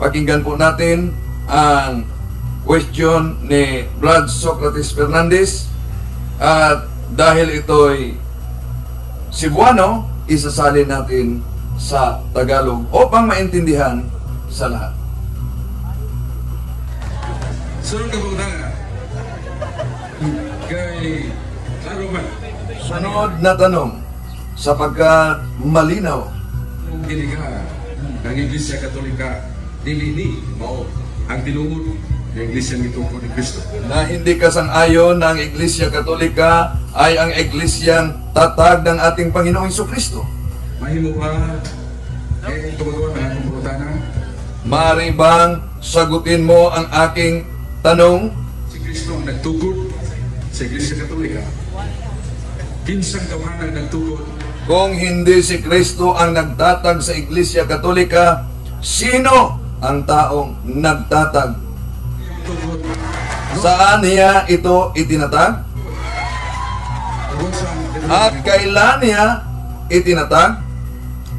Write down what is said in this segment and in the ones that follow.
Pakinggan po natin ang question ni Brad Socrates Fernandez. At dahil ito'y Cebuano, isasalin natin sa Tagalog upang maintindihan sa lahat. Sunod na po na kay klaro ba? Sunod na tanong, sapagkat malinaw. Kung hindi ka ng Iglesia Katolika, dili mao ang tinungod ng Iglesia Mitungkol ni Cristo. Na hindi kasang-ayon ng Iglesia Katolika ay ang Iglesiang tatag ng ating Panginoong Jesucristo. Mahimo pa tumagawa ng akong purutana. Maaari bang sagutin mo ang aking tanong? Si Cristo ang nagtugod sa Iglesia Katolika. Kinsang kawanan nagtugod. Kung hindi si Kristo ang nagtatag sa Iglesia Katolika, sino ang taong nagtatag? Tugod. Saan niya ito itinatag? Tugod sa At kailan niya itinatag?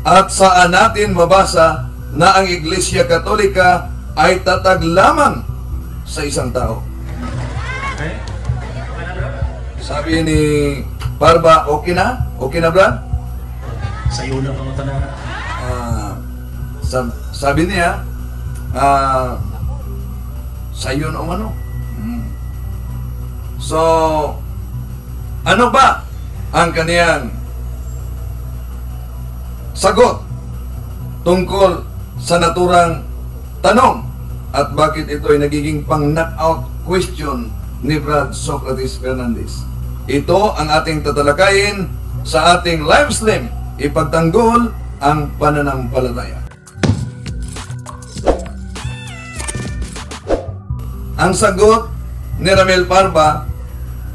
At saan natin mabasa na ang Iglesia Katolika ay tatag lamang sa isang tao? Sabi ni Barba, okay na? Okay na, Brad? Sayo na pangutan na. Sabi niya, sayon o ano? So, ano ba ang kaniyang sagot tungkol sa naturang tanong at bakit ito ay nagiging pang-knockout question ni Brad Socrates Fernandez? Ito ang ating tatalakayin sa ating live stream, Ipagtanggol ang Pananampalataya. Ang sagot ni Ramel Parba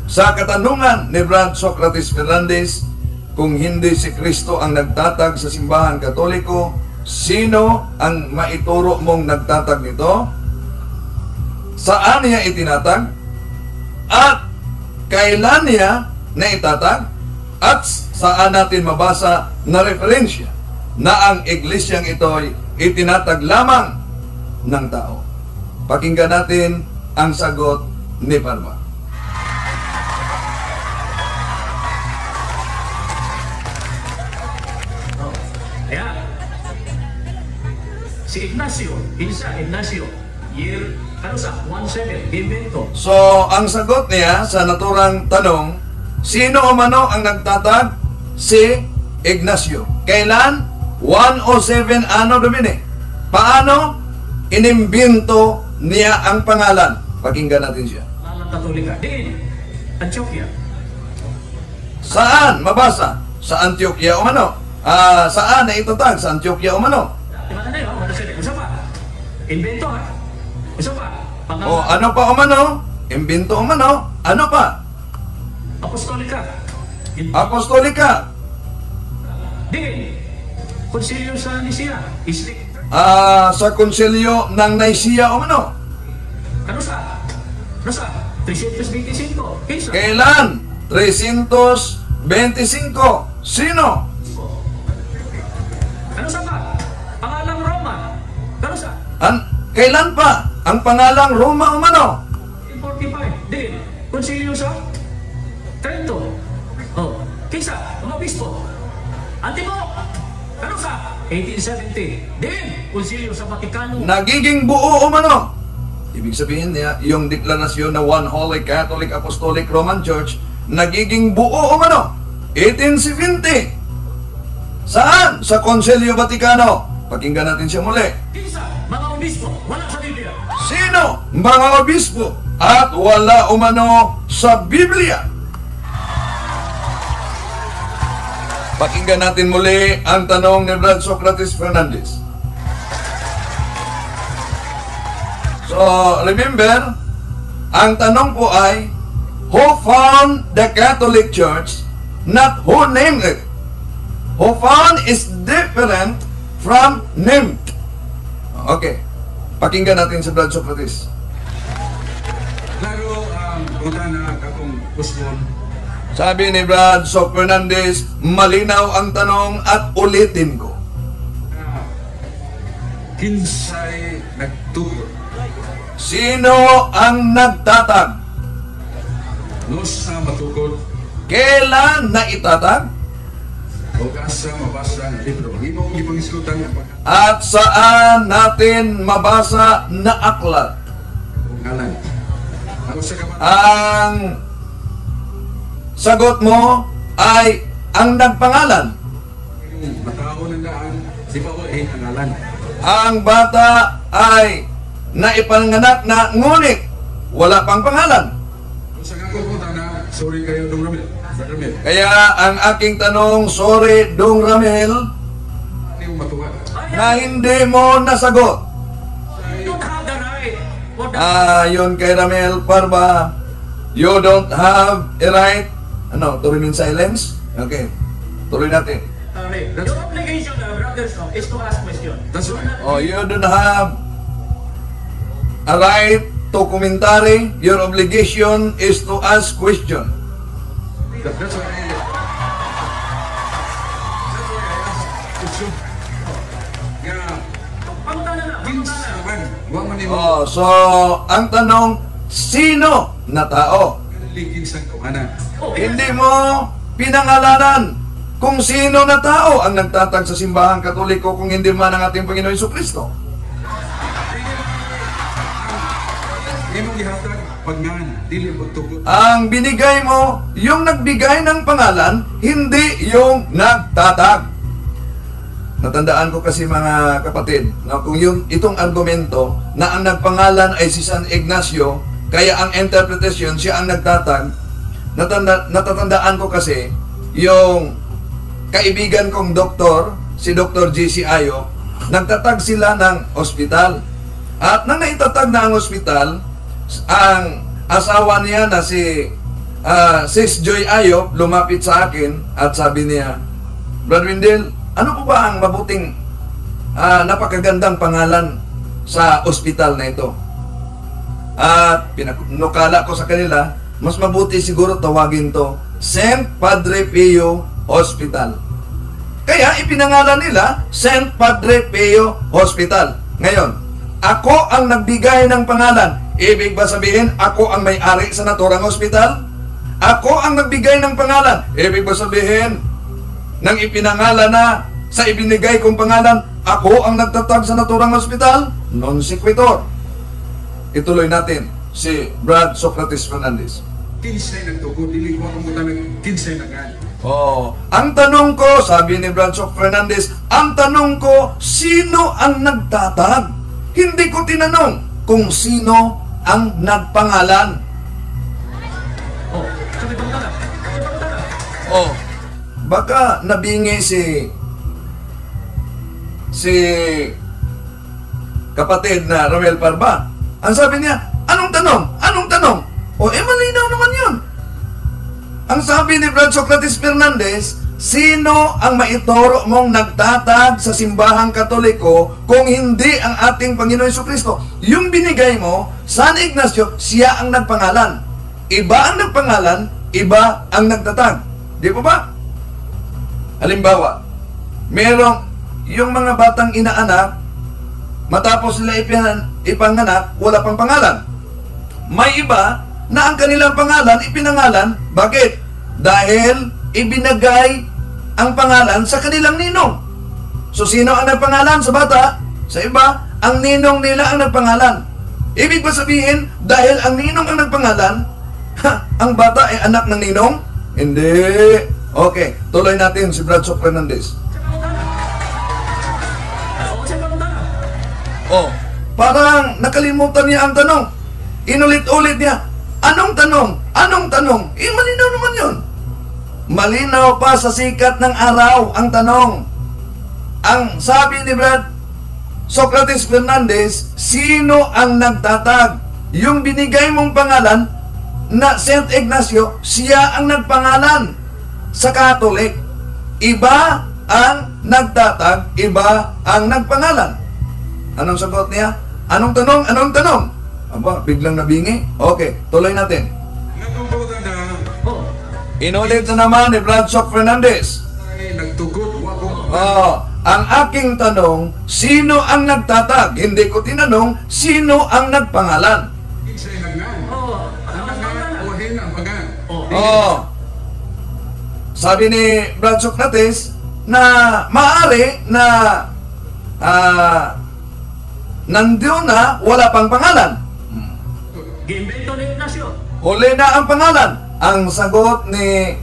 sa katanungan ni Brad Socrates Fernandez, kung hindi si Kristo ang nagtatag sa simbahan Katoliko, sino ang maituro mong nagtatag nito? Saan niya itinatag? At kailan niya naitatag? At saan natin mabasa na referensya na ang iglesyang ito'y itinatag lamang ng tao? Pakinggan natin ang sagot ni Parma. Kaya, si Ignacio, year, ano sa, 17, invento. So, ang sagot niya sa naturang tanong, sino o mano ang nagtatag? Si Ignacio. Kailan? 107 ano Domine. Paano? Inimbento niya ang pangalan. Pakinggan natin siya. Lalang Katolika. Din, Antioquia. Saan mabasa? Sa Antioquia o mano? Saan na itatag? Sa Antioquia o mano? Di ba na yun? Usa pa. Invento ha? Usa pa. O ano pa o mano? Imbento o mano? Ano pa? Apostolika. Apostolika. Din, Konsilyo sa Nicea. Islik. Sa konselyo ng Nicaea o mano? Ano sa? 325. Kinsa? Kailan? 325. Sino? Ano sa pa? Pangalang Roma. Ano sa? Kailan pa? Ang pangalang Roma o mano? 45. Din, Konsilyo sa Trento. Oh, kinsa? Mga bispo. Antimo. Ano sa? 1870. Din, Konsilyo sa Vatikano. Nagiging buo o mano? Ibig sabihin niya, yung deklarasyon na One Holy Catholic Apostolic Roman Church, nagiging buo o mano? 1870. Saan? Sa Konselyo Vatikano. Pakinggan natin siya muli. Kinsa? Mga obispo. Wala sa Biblia. Sino? Mga obispo. At wala umano sa Biblia. Pakinggan natin muli ang tanong ni Brad Socrates Fernandez. So, remember, ang tanong po ay, who found the Catholic Church, not who named it. Who found is different from named. Okay. Pakinggan natin si Brad Socrates. Klaro ang purutana kakong Usbon. Sabi ni Brad Soc Fernandez, malinaw ang tanong at ulitin ko. Kinsay nagtugot? Sino ang nagtatag? No sa matukod Kailan na itatag? o asa mabasa ang libro. Imong ipangisutan ang At saan natin mabasa na aklat? pagkakungalan. Ako sa kapat Ang sagot mo ay ang nagpangalan. matao ng daan, si Pao ay pangalan. Ang bata ay naipanganak na ngunit wala pang pangalan. Kung sa nga pupunta na, sorry kayo, Dong Ramil. Brother Ramil, Kaya ang aking tanong, sorry Dong Ramel, hindi mo matuwa. na hindi mo nasagot. You don't have the right. What the... Yun kay Ramel Parba, you don't have a right, to remain silence? Okay, tuloy natin. Your obligation, brothers, is to ask question. That's right. You don't have a right to commentary. Your obligation is to ask question. That's why I asked question. Nga, Pangutan na. Vince naman, huwag man mo So, ang tanong, sino na tao? ligin sa kuhanan. Hindi mo pinangalanan kung sino na tao ang nagtatag sa simbahang Katoliko kung hindi man ang ating Panginoon Jesucristo. Imong gihatag pagnan, dili pagtugot. Ang binigay mo, yung nagbigay ng pangalan, hindi yung nagtatag. Natandaan ko kasi mga kapatid, kung itong argumento na ang nagpangalan ay si San Ignacio, kaya ang interpretation siya ang nagtatag, natatandaan ko kasi yung kaibigan kong doktor, si Dr. J.C. Ayo, nagtatag sila ng ospital. At nang naitatag na ang ospital, ang asawa niya na si Sis Joy Ayo lumapit sa akin at sabi niya, Brad Windel, ano po ba ang mabuting napakagandang pangalan sa ospital na ito? At pinukala ko sa kanila, mas mabuti siguro tawagin to St. Padre Pio Hospital. Kaya ipinangalan nila St. Padre Pio Hospital. Ngayon, ako ang nagbigay ng pangalan. Ibig ba sabihin, ako ang may-ari sa naturang hospital? Ako ang nagbigay ng pangalan. Ibig ba sabihin, nang ipinangalan na sa ibinigay kong pangalan, ako ang nagtatag sa naturang hospital? Non sequitur. Ituloy natin si Brad Socrates Fernandez. Kinsay nagtugot, dili ko akong mutanag kinsay nagan. Ang tanong ko, sabi ni Brad Socrates Fernandez, ang tanong ko, sino ang nagtatag? Hindi ko tinanong kung sino ang nagpangalan. Sabi pangutan na. Baka nabingi si kapatid na Romel Parba. Ang sabi niya, anong tanong? Anong tanong? Malinaw naman yun. Ang sabi ni Brad Socrates Fernandez, sino ang maituro mong nagtatag sa simbahang Katoliko kung hindi ang ating Panginoon Jesucristo? Yung binigay mo, San Ignacio, siya ang nagpangalan. Iba ang nagpangalan, iba ang nagtatag. Di po ba? Halimbawa, merong yung mga batang inaanak, matapos nila ipanganak, wala pang pangalan. May iba na ang kanilang pangalan ipinangalan. Bakit? Dahil ibinagay ang pangalan sa kanilang ninong. So, sino ang nagpangalan sa bata? Sa iba, ang ninong nila ang nagpangalan. Ibig ba sabihin, dahil ang ninong ang nagpangalan, ang bata ay anak ng ninong? Hindi. Okay, tuloy natin si Brad Socrates Fernandez. Sabi pangutan na. Parang nakalimutan niya ang tanong. Inulit-ulit niya, anong tanong? Anong tanong? Malinaw naman yun. Malinaw pa sa sikat ng araw ang tanong. Ang sabi ni Brad Socrates Fernandez, sino ang nagtatag? Yung binigay mong pangalan na St. Ignacio, siya ang nagpangalan sa Katolik. Iba ang nagtatag, iba ang nagpangalan. Anong sagot niya? Anong tanong? Anong tanong? Aba, biglang nabingi? Okay, tuloy natin. Natututan na Inulit na naman ni Brad Socrates Fernandez. ay nagtugot, wag ko ang aking tanong, sino ang nagtatag? Hindi ko tinanong, sino ang nagpangalan? Isa hangan. Oh, Ang hangan o hinang pangan. Oh. Sabi ni Brad Socrates na maaari na nandiyon na wala pang pangalan. Gimbento ni Ignacio. Huli na ang pangalan. Ang sagot ni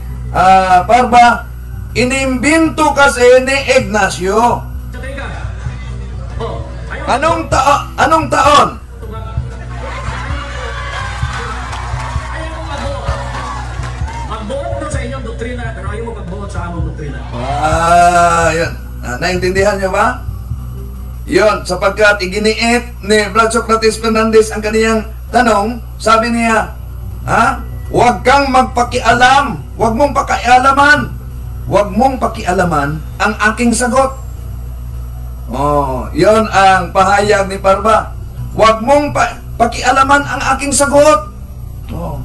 Parba, inimbento kasi ni Ignacio. Teka. Oh, ayaw. Anong taon? Ayaw mo magbuot. Magbuot doon sa inyong doktrina, pero ayaw mo magbuot sa among doktrina. Yun. Naintindihan niyo ba? Yun, sapagkat iginiit ni Brad Socrates Fernandez ang kaniyang tanong, sabi niya, huwag kang magpakialam, huwag mong pakialaman, huwag mong pakialaman ang aking sagot. Oh, yun ang pahayag ni Parba. Huwag mong pakialaman ang aking sagot. Oh.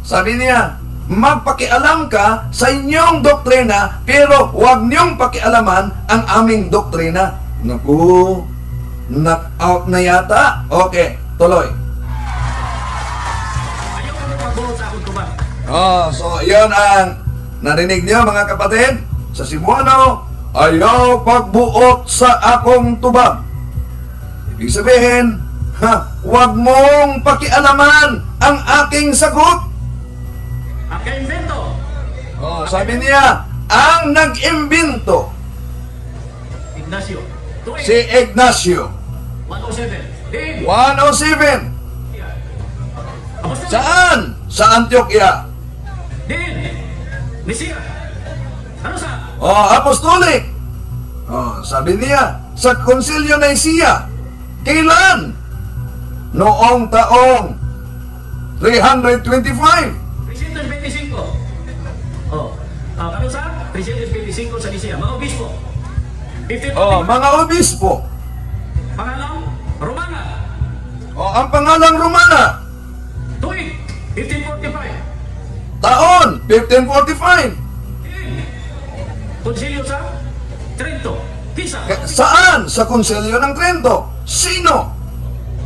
Sabi niya, magpakialam ka sa inyong doktrina, pero huwag niyong pakialaman ang aming doktrina. Naku, knock-out na yata. Okay, tuloy. Ayaw mo magbuot sa akong tubag. So yun ang narinig niyo mga kapatid. Sa Cebuano, ayaw pagbuot sa akong tubag. Ibig sabihin, huwag mong pakialaman ang aking sagot. Ang ka-invento. Sabi niya, ang nag-imbento Ignacio. si Ignacio. 107. Din. 107. Apostol. Saan? Sa Antioquia. Din. Mesiya. Ano sa? Apostolic. Sabi niya, sa Konsilyo Nicea. Kailan? Noong taong 325. 325. Ano sa? 325 sa Nicea. Mga obispo. 1545. Mga obispo. Pangalang Romana. Ang pangalang Romana. Tuig. 1545. Taon, 1545. Konsilyo sa Trento. Pisa. Saan? Sa Konsilyo ng Trento. Sino?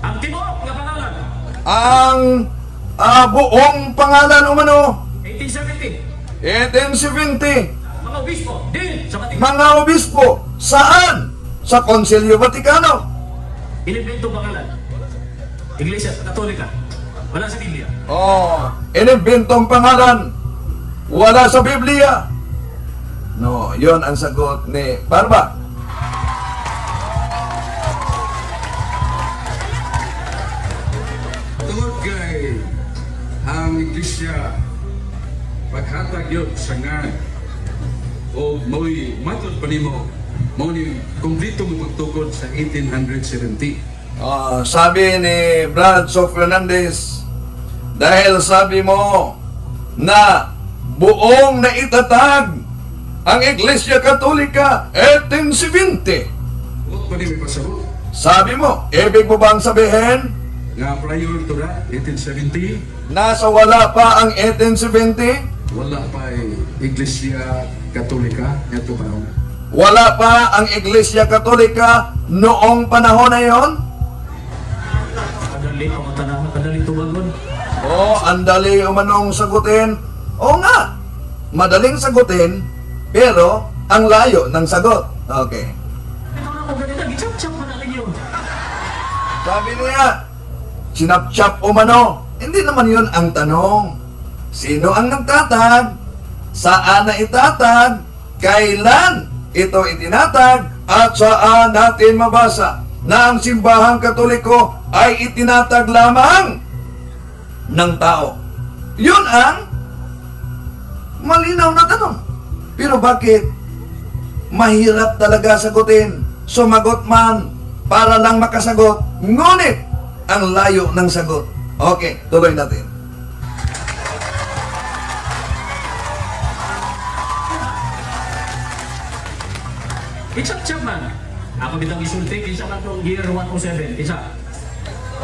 Ang tibuok nga pangalan. Ang buong pangalan umano, 1870. 1870. Mga obispo. Din. Sa Vatican. Mga obispo. Saan? Sa Konsilyo Vaticano. Inimbento pangalan. Iglesia Katolika. Wala sa Biblia. Inimbentong pangalan. Wala sa Biblia. No, yon ang sagot ni Parba. Tungod kay ang iglesia paghatag yun sa nga o mo'y matod pa nimo mo ni kumplito mo pagtukod sa 1870. Sabi ni Brad Sof Fernandez, dahil sabi mo na buong naitatag ang Iglesia Katolika 1870. Huwag pa nimo pasabot Sabi mo, ibig mo bang sabihin nga prior to that 1870 nasa wala pa ang 1870? wala pa iglesia katolika neto ba? Wala pa ang Iglesia Katolika noong panahon na yon? Kadali ang tanah. Kadali tubagon. Andali umanong sagutin. Oo nga, madaling sagutin, pero ang layo ng sagot. Okay. Ito na kung ganito. Gichap-chap mo na ninyo. Sabi niya, sinapchap umano. Hindi naman yun ang tanong. Sino ang nagtatag? Saan na itatag? Kailan ito itinatag? At saan natin mabasa na ang simbahang Katoliko ay itinatag lamang ng tao? Yun ang malinaw na tanong. Pero bakit mahirap talaga sagutin? Sumagot man para lang makasagot, ngunit ang layo ng sagot. Okay, tuloy natin. Gichap-chap man. Ako bitang isulti. Kinsa man itong year 107. Kinsa.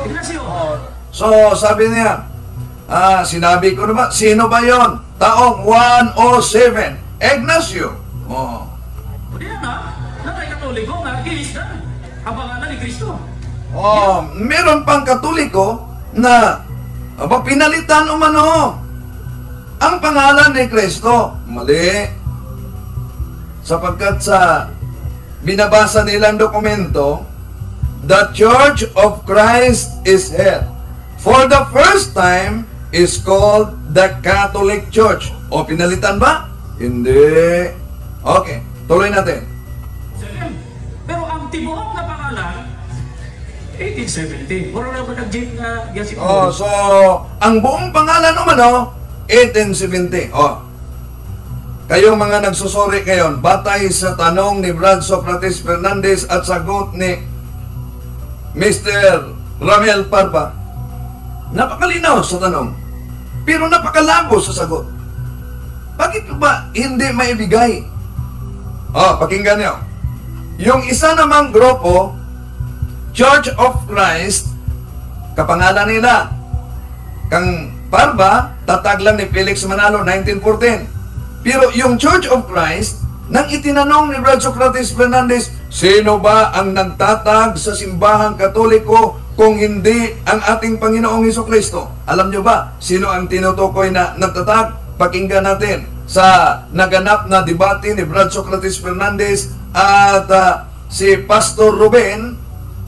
Ignacio. So, sabi niya, sinabi ko naman, sino ba yon? Taong 107. Ignacio. O di na. na may Katoliko nga gilis na ang pangalan ni Kristo. Oh, meron pang Katoliko na pinalitan umano ang pangalan ni Kristo. Mali. Sapagkat sa binabasa nilang dokumento, the Church of Christ is here. For the first time, is called the Catholic Church. O pinalitan ba? Hindi. Okay, tuloy natin. Pero ang tibuok na pangalan, 1870. Puro na ba nag-jip na gasip Oh, so, ang buong pangalan umano, 1870. Oh. Kayong mga nagsusuri ngayon, batay sa tanong ni Brad Socrates Fernandez at sagot ni Mr. Ramel Parba, napakalinaw sa tanong, pero napakalabo sa sagot. Bakit ba hindi maibigay? Oh, pakinggan niyo. Yung isa namang grupo, Church of Christ, kapangalan nila, kang Parba, tatag lang ni Felix Manalo, 1914. Pero yung Church of Christ, nang itinanong ni Brad Socrates Fernandez, sino ba ang nagtatag sa simbahang Katoliko kung hindi ang ating Panginoong Hesukristo? Alam nyo ba, sino ang tinutukoy na nagtatag? Pakinggan natin sa naganap na debate ni Brad Socrates Fernandez at si Pastor Ruben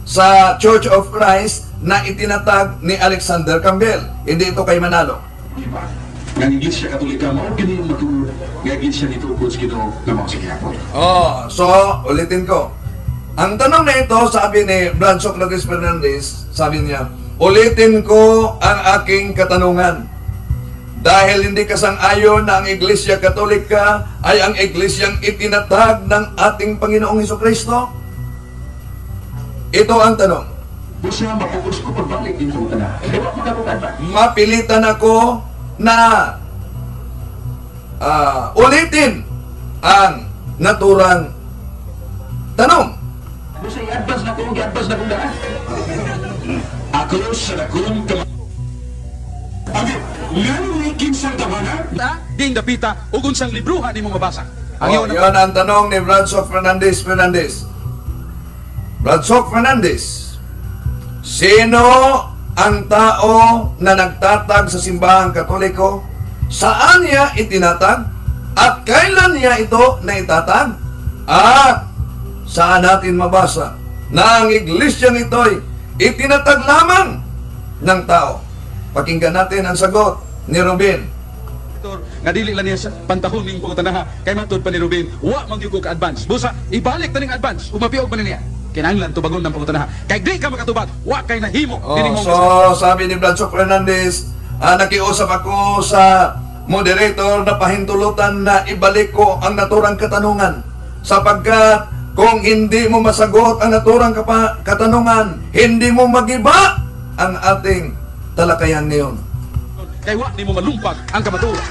sa Church of Christ na itinatag ni Alexander Campbell. Hindi ito kay Manalo. Nga Iglesia Katolika mo, kini yung matulog nga Iglesia nito po sa Ginoo nga mga sigyapon. Oh, so ulitin ko. Ang tanong na ito, sabi ni Brad Socrates Fernandez, sabi niya, ulitin ko ang aking katanungan. Dahil hindi kasang-ayon na ang Iglesia Katolika ay ang Iglesyang itinatag ng ating Panginoong Hesukristo? Ito ang tanong. Busa mapukus ko pagbalik din sa utana. Ewa makarutan ba? Mapilitan ako na ulitin ang naturang tanong. Busa i-advance na ko, i-advance na ko daan. Ako sa nakong Abi, ngano ni kinsang tabanan? Ding dapita ug unsang libruhan nimo mabasa. Oh, yan ang tanong ni Bradsock Fernandez. Bradsock Fernandez, sino ang tao na nagtatag sa simbahang Katoliko? Saan niya itinatag? At kailan niya ito naitatag? At saan natin mabasa na ang iglesyang ito'y itinatag lamang ng tao? Pakinggan natin ang sagot ni Ruben. Nga dili lang niya sa pantahon ning pangutanaha kay matod pa ni Ruben wa man gyud ko ka advance busa ibalik ta ning advance ug mapiog man niya kinahanglan tubagon ng pangutanaha kay di ka makatubag wa kay nahimo dining mo. So sabi ni Bradsock Fernandez, nakiusap ako sa moderator na pahintulutan na ibalik ko ang naturang katanungan sapagkat kung hindi mo masagot ang naturang katanungan, hindi mo magiba ang ating talakayan ngayon. Kay wa nimo malumpag ang kamatuoran.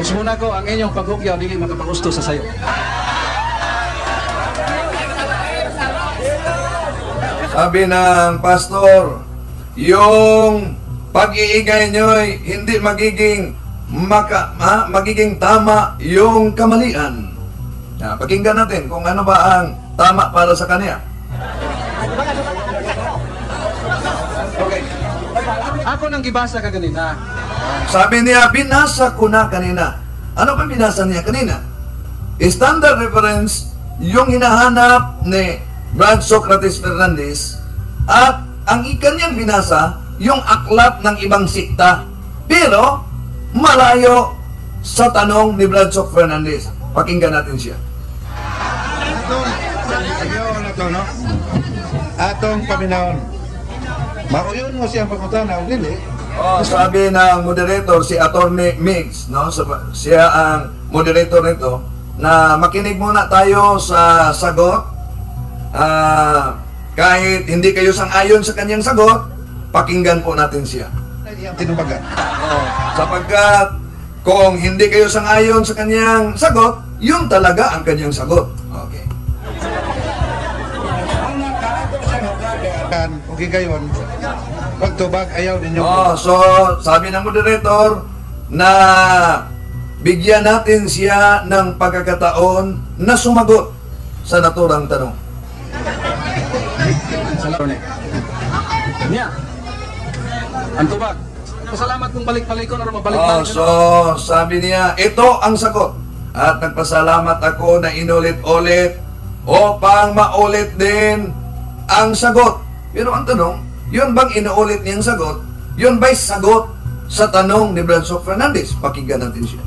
Muna ko ang inyong paghugyaw dili makapagusto sa sayo. Sabi ng pastor, yung pag-iingay nyo'y hindi magiging tama yung kamalian. Pakinggan natin kung ano ba ang tama para sa kanya. Okay. Ako nang gibasa ka ganina. Sabi niya, binasa ko na kanina. Ano pa binasa niya kanina? Standard reference, yung hinahanap ni Brad Socrates Fernandez, at ang ikanyang binasa, yung aklat ng ibang sikta. Pero, malayo sa tanong ni Brad Socrates Fernandez. Pakinggan natin siya. Atong paminahon. Mauyon mo siyang pangutana o dili. Oh, sabi ng moderator, si Attorney Miggs, no? Siya ang moderator nito, na makinig muna tayo sa sagot. Kahit hindi kayo sang-ayon sa kanyang sagot, pakinggan po natin siya. Iyang tinumbagan. Sapagkat kung hindi kayo sang-ayon sa kanyang sagot, yun talaga ang kanyang sagot. Okay. Kan, okay kayon. Pagtubag ayaw ninyo. So sabi ng moderator na bigyan natin siya ng pagkakataon na sumagot sa naturang tanong. Salamat. Niya. Ang tubag. Pasalamat kung balik-balikon or mabalik-balik. So sabi niya, ito ang sagot. At nagpasalamat ako na inulit-ulit upang maulit din ang sagot. Pero ang tanong, yun bang inuulit niyang sagot? Yun ba'y sagot sa tanong ni Bradshaw Fernandez? Pakinggan natin siya.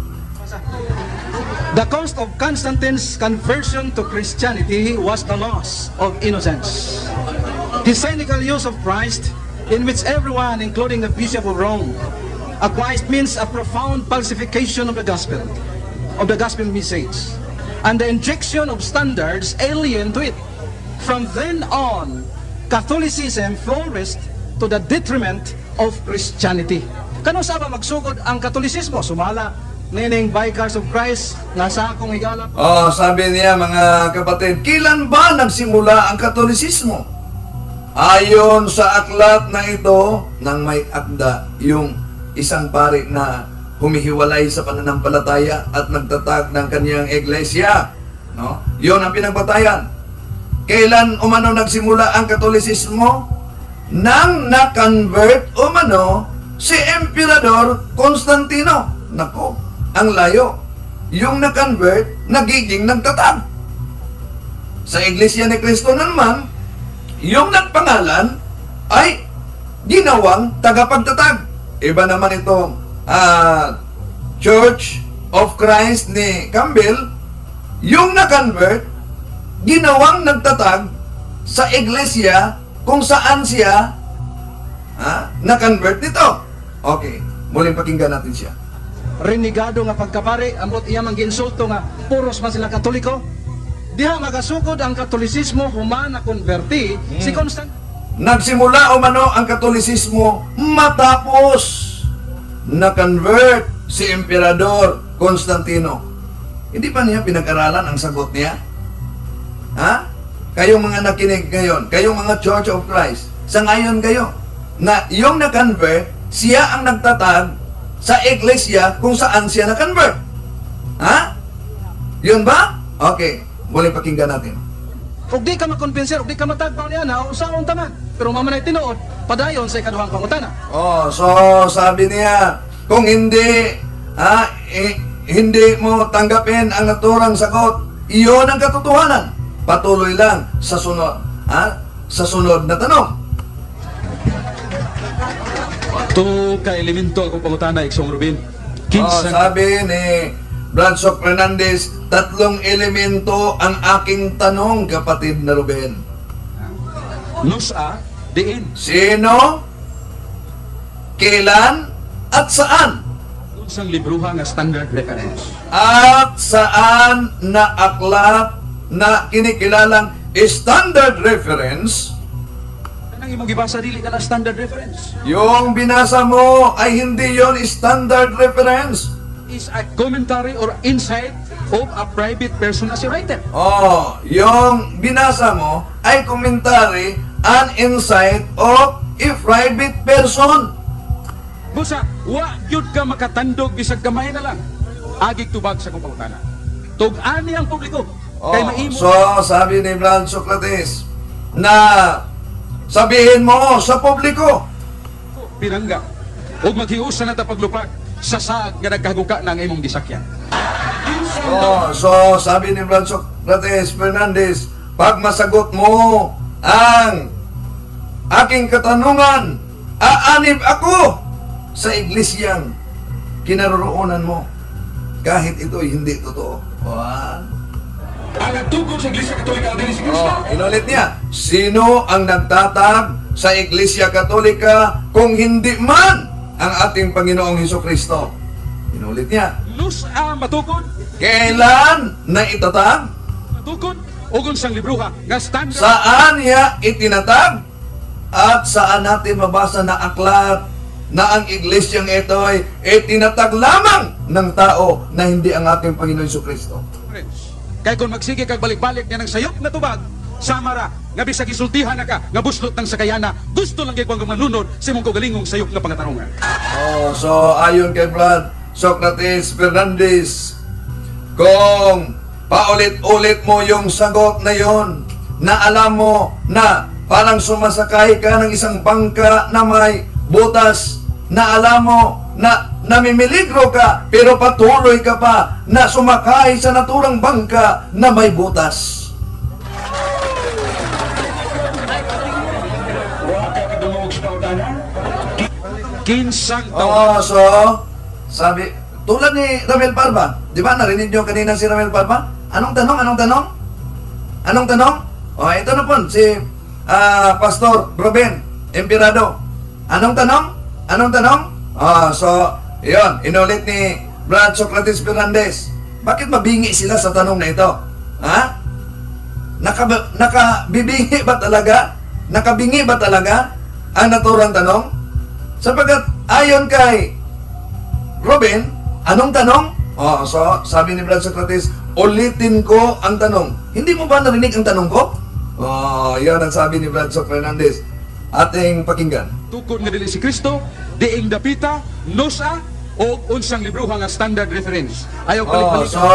The cost of Constantine's conversion to Christianity was the loss of innocence. The cynical use of Christ, in which everyone, including the Bishop of Rome, acquiesced, means a profound falsification of the gospel message, and the injection of standards alien to it. From then on, Catholicism flourished to the detriment of Christianity. Kano sa ba magsugod ang Katolisismo? Sumala nining Vicars of Christ nga sa akong higala. Sabi niya, mga kapatid, kailan ba nagsimula ang Katolisismo? Ayon sa aklat na ito, nang may akda yung isang pari na humihiwalay sa pananampalataya at nagtatag ng kanyang iglesia. No? Yun ang pinagbatayan. Kailan umano nagsimula ang Katolisismo? Nang na-convert umano si Emperador Constantino. Nako, ang layo. Yung na-convert, nagiging nagtatag. Sa Iglesia ni Cristo naman, yung nagpangalan ay ginawang tagapagtatag. Iba naman itong Church of Christ ni Campbell, yung na-convert, ginawang nagtatag sa iglesia kung saan siya na-convert nito. Okay, muling pakinggan natin siya. Renegado nga pagkapari, ambot iya mang ginsulto nga puros man sila Katoliko. Diha magasukod ang Katolisismo human na konverti si Constantine. Nagsimula umano ang Katolisismo matapos na-convert si Emperador Constantino. Hindi pa niya pinag-aralan ang sagot niya? Kayong mga nakinig ngayon, kayong mga Church of Christ, sa ngayon kayo, na yung na-convert, siya ang nagtatag sa iglesia kung saan siya na-convert. Yun ba? Okay, muli pakinggan natin. Ug di ka makonbinser, ug di ka matagpaw niya na usaon taman. Pero mamanay tinuod, padayon sa ikaduhang pangutana. So sabi niya, kung hindi hindi mo tanggapin ang naturang sagot, iyon ang katotohanan. Patuloy lang sa sunod, sa sunod na tanong. To ka elemento akong pangutana, Iksong Rubin. Sabi ni Bradshaw Fernandez, 3 elemento ang aking tanong, kapatid na Ruben. Nusa, diin. Sino, kailan, at saan? Unsang libruha nga standard reference. At saan na aklat na kinikilalang standard reference? Anong imong gibasa dili ka na standard reference? Yung binasa mo ay hindi yon standard reference. Is a commentary or insight of a private person as a writer. Yung binasa mo ay commentary and insight of a private person. Busa, wa gyud ka makatandog bisag gamay na lang. Agig tubag sa kong pangutana. Tug-ani ang publiko. Kay maimo. So, sabi ni Brad Socrates na sabihin mo sa publiko. Pinangga. Ug maghiusa na ta paglupag sa saag nga nagkaguka ng imong gisakyan. So sabi ni Brad Socrates Fernandez, pag masagot mo ang aking katanungan, aanib ako sa iglesyang kinaroroonan mo, kahit ito'y hindi totoo. Ang tungkol sa Iglesia Katolika din si Kristo. Inulit niya, sino ang nagtatag sa Iglesia Katolika kung hindi man ang ating Panginoong Hesukristo? Inulit niya, Lusa matukod. kailan na itatag? Matukod. Ugon sang libruha nga standard. Saan niya itinatag? At saan natin mabasa na aklat na ang iglesyang ito ay itinatag lamang ng tao na hindi ang ating Panginoon Hesukristo? Kay kung magsige kag balik-balik niya ng sayop na tubag, Samara, nga bisag isultihan na ka, nga buslot ng sakayana, gusto lang kay kung manunod sa imong kaugalingong sayop nga pangatarungan. Oh, so ayon kay Brad Socrates Fernandez, kung paulit-ulit mo yung sagot na yon, na alam mo na parang sumasakay ka ng isang bangka na may butas, na alam mo na namimiligro ka, pero patuloy ka pa na sumakay sa naturang bangka na may butas. Kinsang Oh, so, sabi, tulad ni Ramel Parba, di ba narinig nyo kanina si Ramel Parba? Anong tanong? Anong tanong? Oh, ito na po, si Pastor Ruben Emperado. Anong tanong? Oh, so, yun, inulit ni Brad Socrates Fernandez. Bakit mabingi sila sa tanong na ito? Ha? Nakabibingi ba talaga? Nakabingi ba talaga ang naturang tanong? Sapagkat ayon kay Ruben, anong tanong? Oh, so sabi ni Brad Socrates, ulitin ko ang tanong. Hindi mo ba narinig ang tanong ko? Oh, yan ang sabi ni Brad Socrates Fernandez. Ating pakinggan. tukod nga dili si Kristo, diing dapita, nosa, o unsang libruha nga standard reference. Ayaw Oh, balik-balik. so,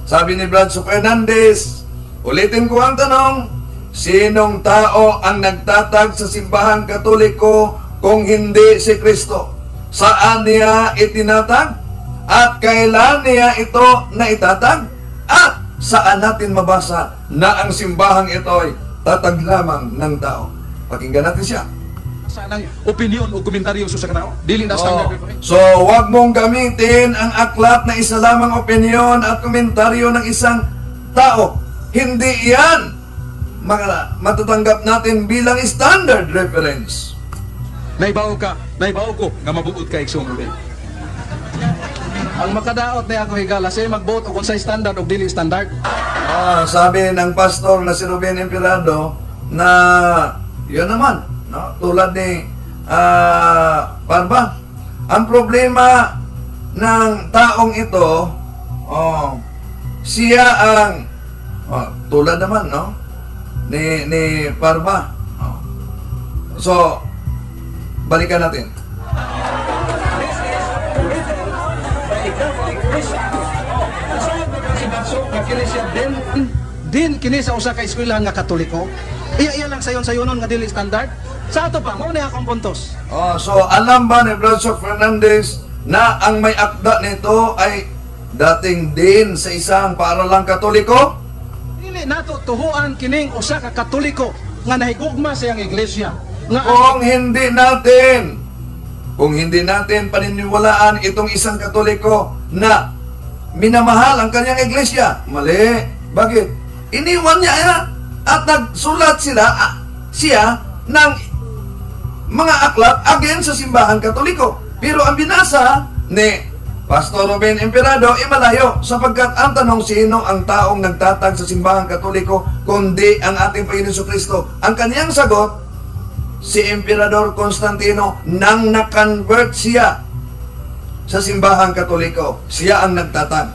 sabi ni Brad Fernandez, ulitin ko ang tanong, sinong tao ang nagtatag sa simbahan katoliko kung hindi si Kristo? Saan niya itinatag? At kailan niya ito naitatag? At saan natin mabasa na ang simbahang ito'y tatag lamang ng tao? Pakinggan natin siya. Saan ang opinion o komentaryo sa kanao? Dili na standard reference. So, wag mong gamitin ang aklat na isa lamang opinyon at komentaryo ng isang tao. Hindi yan matatanggap natin bilang standard reference. Naibaw ko nga mabuot ka iksong Ruben. Ang makadaot na ako higala siya mag-vote kung sa standard o dili standard. Sabi ng pastor na si Ruben Emperado na yun naman, no? Tulad ni Parba, ang problema ng taong ito, siya ang tulad naman, no? Ni Parba. So, balikan natin. Din kini sa usa ka eskwelahan nga Katoliko. Iya lang sayon-sayonon nga dili standard. Sa ato pa mao na akong puntos. So, alam ba ni Brother Fernandez na ang may akda nito ay dating din sa isang paaralang Katoliko? Dili nato tuhuan kining usa ka Katoliko nga nahigugma sa iyang iglesia. Nga Kung hindi natin paniniwalaan itong isang Katoliko na minamahal ang kanyang iglesia, mali. Bakit? Iniwan niya yan at nagsulat siya ng mga aklat against sa simbahan Katoliko. Pero ang binasa ni Pastor Ruben Emperado ay malayo, sapagkat ang tanong, sino ang taong nagtatag sa simbahan Katoliko kundi ang ating Panginoon Kristo? Ang kaniyang sagot, si Emperador Constantino, nang na-convert siya sa simbahan Katoliko. Siya ang nagtatag.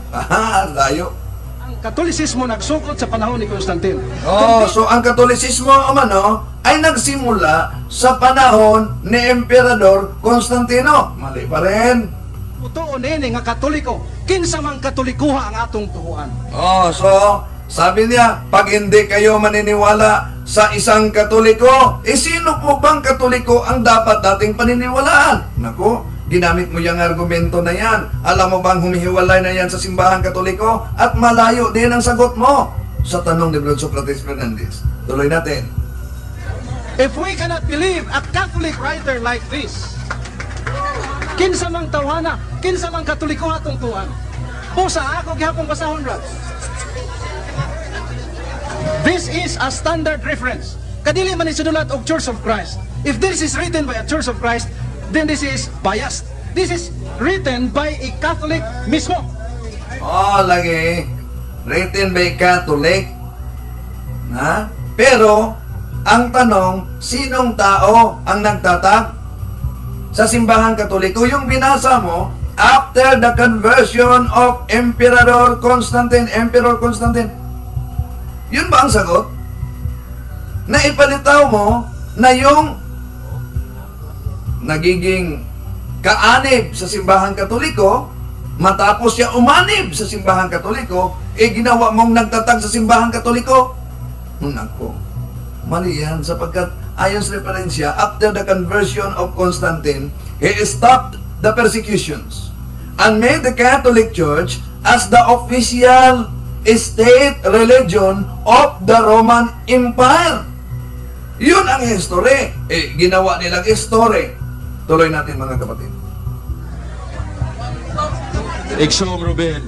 Layo. ang Katolisismo nagsukot sa panahon ni Constantine. So ang Katolisismo ay nagsimula sa panahon ni Emperador Constantino. Mali pa rin. Tuon ini nga Katoliko, kinsa man Katolikuha ang atong tuhuan. So sabi niya, pag hindi kayo maniniwala sa isang Katoliko, sino po bang Katoliko ang dapat nating paniniwalaan? Naku, ginamit mo yung argumento na yan. Alam mo bang humihiwalay na yan sa simbahan Katoliko? At malayo din ang sagot mo sa tanong ni Brother Socrates Fernandez. Tuloy natin. If we cannot believe a Catholic writer like this, kinsa mang tawhana, kinsa mang Katoliko atong tuhan. Pusa ako gihapon basahon ra. This is a standard reference. Kadili man isinulat og Church of Christ. If this is written by a Church of Christ, then this is biased. This is written by a Catholic mismo. Lagi. Written by Catholic. Pero, ang tanong, sinong tao ang nagtatag sa simbahan Katoliko? Yung binasa mo, after the conversion of Emperor Constantine. Yun ba ang sagot? na ipalitaw mo na yung nagiging kaanib sa simbahang Katoliko, matapos siya umanib sa simbahang Katoliko, ginawa mong nagtatag sa simbahang Katoliko? Nako, mali yan, sapagkat ayon sa referensya, after the conversion of Constantine, he stopped the persecutions and made the Catholic Church as the official state religion of the Roman Empire. Yun ang history. Ginawa nilang history. Tuloy natin, mga kapatid. Exom Ruben,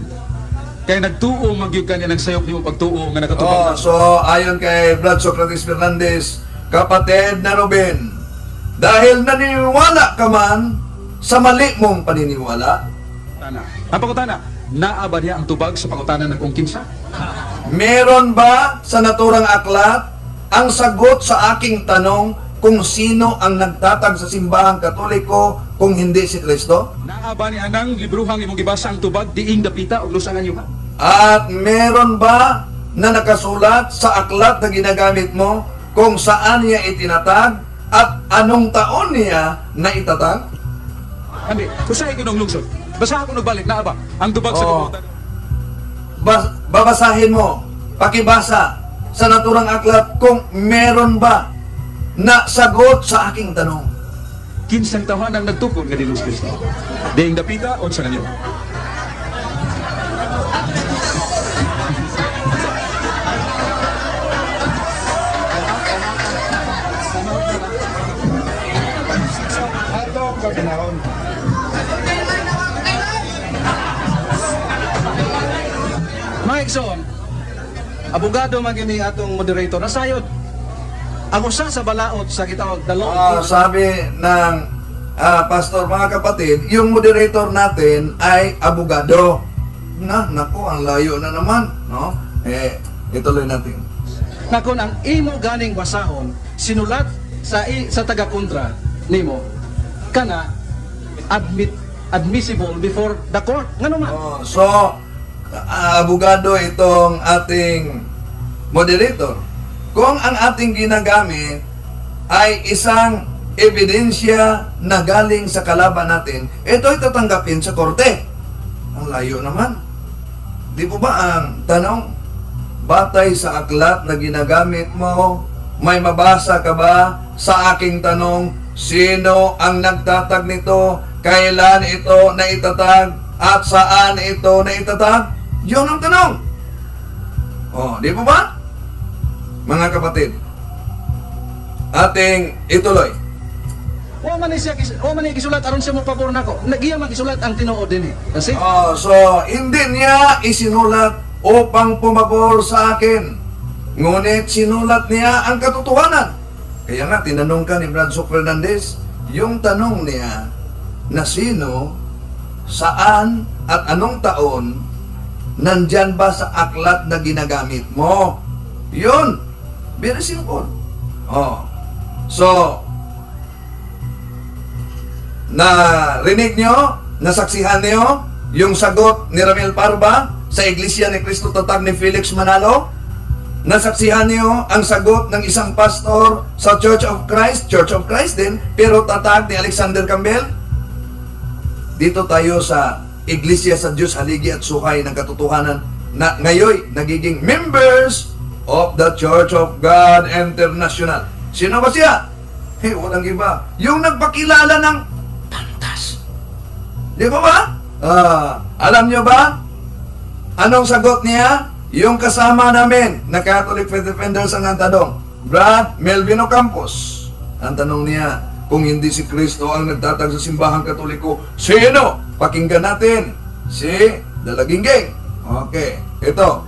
kaya nagtuo magyug ka niya ng sayop niyo pagtuo nga nakatubag. So ayon kay Brad Socrates Fernandez, kapatid na Ruben, dahil naniniwala ka man sa mali mong paniniwala, ang pangutana, naaba niya ang tubag sa pangutanan ng kung kinsa? meron ba sa naturang aklat ang sagot sa aking tanong kung sino ang nagtatag sa simbahang Katoliko kung hindi si Kristo? Naaba ni anang libruhang imong gibasa ang tubag diing dapita og lusangan niyo ha? At meron ba na nakasulat sa aklat na ginagamit mo kung saan niya itinatag at anong taon niya na itatag? Hindi, usahay ko ng lungsod. Basa ako nagbalik, naaba ang tubag sa pangutanan. Babasahin mo, pakibasa sa naturang aklat kung meron ba na sagot sa aking tanong. Kinsang tahanan nagtukod nga Dinos Kristo. Diing dapita o sa kanyo? Ato ka pinahon. Mga igsoon, abogado man gini atong moderator, nasayod. Ang usa sa balaod sa kitawag the law. Sabi ng pastor, mga kapatid, yung moderator natin ay abogado. Naku, ang layo na naman, no? Ituloy natin. Na kung ang imo ganing basahon sinulat sa taga-kontra nimo kana admissible before the court. Ngano man? So, abogado itong ating moderator. Kung ang ating ginagamit ay isang ebidensya na galing sa kalaban natin, ito'y tatanggapin sa korte. Ang layo naman. Di po ba ang tanong, batay sa aklat na ginagamit mo, may mabasa ka ba sa aking tanong, sino ang nagtatag nito, kailan ito naitatag, at saan ito naitatag? Yun ang tanong. Di po ba? Mga kapatid, ating ituloy. O man ni gisulat aron siya mo pabor nako. Nagiya man gisulat ang tinuod dinhi. Kasi So hindi niya isinulat upang pumabor sa akin. Ngunit sinulat niya ang katotohanan. Kaya nga tinanong ka ni Bradshaw Fernandez, yung tanong niya na sino, saan at anong taon nandyan ba sa aklat na ginagamit mo? Yun. Very simple. So, narinig nyo, nasaksihan nyo, yung sagot ni Ramil Parba sa Iglesia ni Cristo Tatag ni Felix Manalo? Nasaksihan nyo ang sagot ng isang pastor sa Church of Christ din, pero tatag ni Alexander Campbell? Dito tayo sa Iglesia sa Diyos, Haligi at Suhay ng Katotohanan na ngayon nagiging members of the Church of God International. Sino ba siya? Walang iba. Yung nagpakilala ng pantas. Di ba ba? Alam nyo ba? Anong sagot niya? Yung kasama namin na Catholic Faith Defenders ang tanong, Brad Melvino Campos. Ang tanong niya, kung hindi si Kristo ang nagtatag sa simbahang Katoliko, sino? Pakinggan natin. Si Dalagingging. Okay, ito.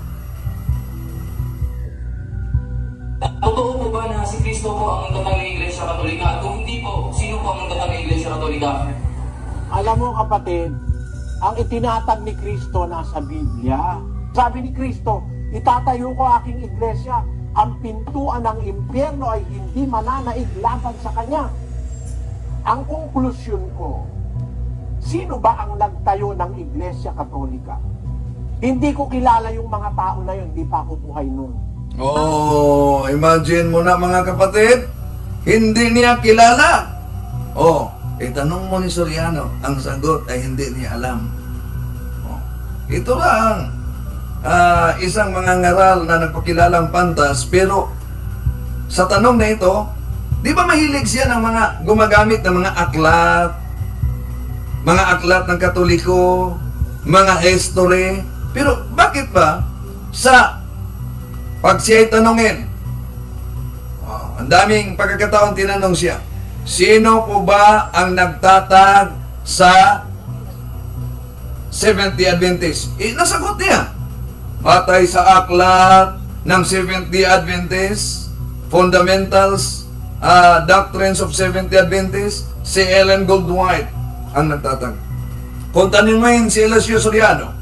Totoo po ba na si Kristo po ang nagtatag ng Iglesia Katolika? At kung hindi po, sino po ang nagtatag ng Iglesia Katolika? Alam mo kapatid, ang itinatag ni Kristo nasa Biblia. Sabi ni Kristo, itatayo ko aking iglesia. Ang pintuan ng impyerno ay hindi mananaig laban sa kanya. Ang konklusyon ko, sino ba ang nagtayo ng Iglesia Katolika? Hindi ko kilala yung mga tao na yun, hindi pa ako buhay noon. Oh, imagine mo na mga kapatid, hindi niya kilala. Oh, itanong mo ni Soriano, ang sagot ay hindi niya alam. Oh, ito lang, isang mga ngaral na nagpakilalang pantas, pero sa tanong na ito, di ba mahilig siya ng mga gumagamit ng mga aklat ng Katoliko, mga history, pero bakit ba sa pag siya'y tanongin, ang daming pagkakataon tinanong siya, sino po ba ang nagtatag sa Seventh-day Adventist? Nasagot niya. Batay sa aklat ng Seventh-day Adventist, Fundamentals, Doctrines of Seventh-day Adventist, si Ellen Goldwhite ang nagtatag. Kung tanungin si Eliseo Soriano,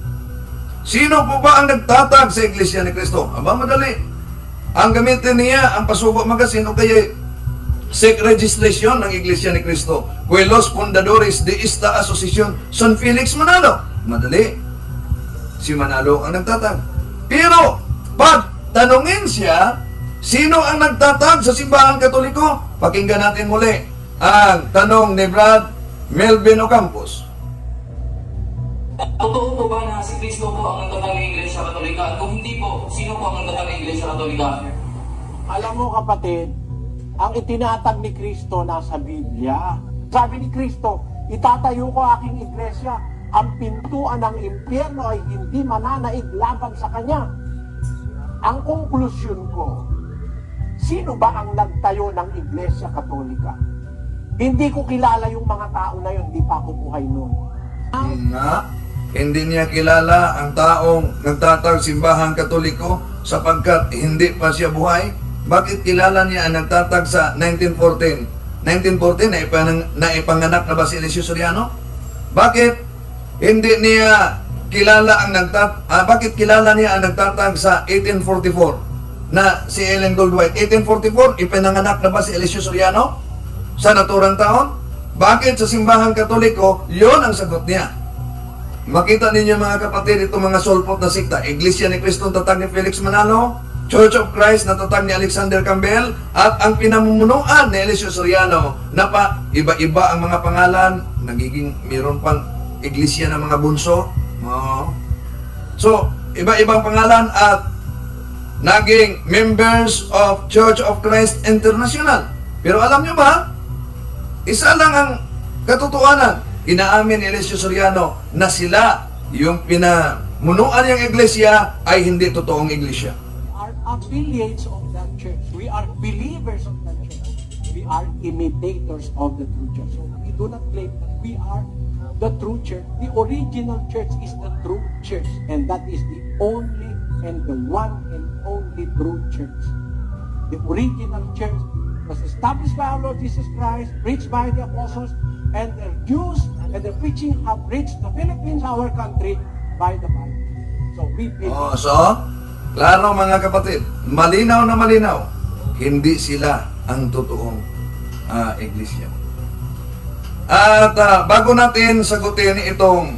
sino po ba ang nagtatag sa Iglesia ni Cristo? Aba, madali. Ang gamitin niya, ang Pasugo Magazine o kaya SEC registration ng Iglesia ni Cristo. Los Fundadores de esta Asociación San Felix Manalo. Madali. Si Manalo ang nagtatag. Pero, pag tanungin siya, sino ang nagtatag sa simbahan Katoliko? Pakinggan natin muli ang tanong ni Brad Melvin Ocampos. Totoo po ba na si Kristo po ang nagtatag ng Iglesia Katolika? At kung hindi po, sino po ang nagtatag ng Iglesia Katolika? Alam mo kapatid, ang itinatag ni Kristo nasa Biblia. Sabi ni Kristo, itatayo ko aking iglesia, ang pintuan ng impyerno ay hindi mananaig laban sa kanya. Ang konklusyon ko, sino ba ang nagtayo ng Iglesia Katolika? Hindi ko kilala yung mga tao na yun, di pa ako buhay noon. Hindi niya kilala ang taong nagtatag simbahan Katoliko sapagkat hindi pa siya buhay. Bakit kilala niya ang nagtatag sa 1914? 1914, naipanganak na ba si Eliseo Soriano? Bakit hindi niya kilala ang bakit kilala niya ang nagtatag sa 1844 na si Ellen Goldwhite? 1844, ipinanganak na ba si Eliseo Soriano sa naturang taon? Bakit sa simbahan Katoliko, yon ang sagot niya? Makita ninyo mga kapatid, itong mga solpot na sikta. Iglesia ni Cristo, tatag ni Felix Manalo, Church of Christ na tatag ni Alexander Campbell, at ang pinamumunuan ni Eliseo Soriano na pa iba-iba ang mga pangalan, nagiging mayroon pang iglesia ng mga bunso. So, iba-ibang pangalan at naging members of Church of Christ International. Pero alam nyo ba, isa lang ang katotohanan. Inaamin ni Eliseo Soriano na sila yung pinamunuan ng iglesia ay hindi totoong iglesia. We are affiliates of that church. We are believers of that church. We are imitators of the true church. So we do not claim that we are the true church. The original church is the true church. And that is the only and the one and only true church. The original church was established by our Lord Jesus Christ, preached by the apostles, and their Jews and their preaching have reached the Philippines, our country, by the Bible. So we believe. Klaro mga kapatid, malinaw na malinaw, hindi sila ang totoong iglesia. At bago natin sagutin itong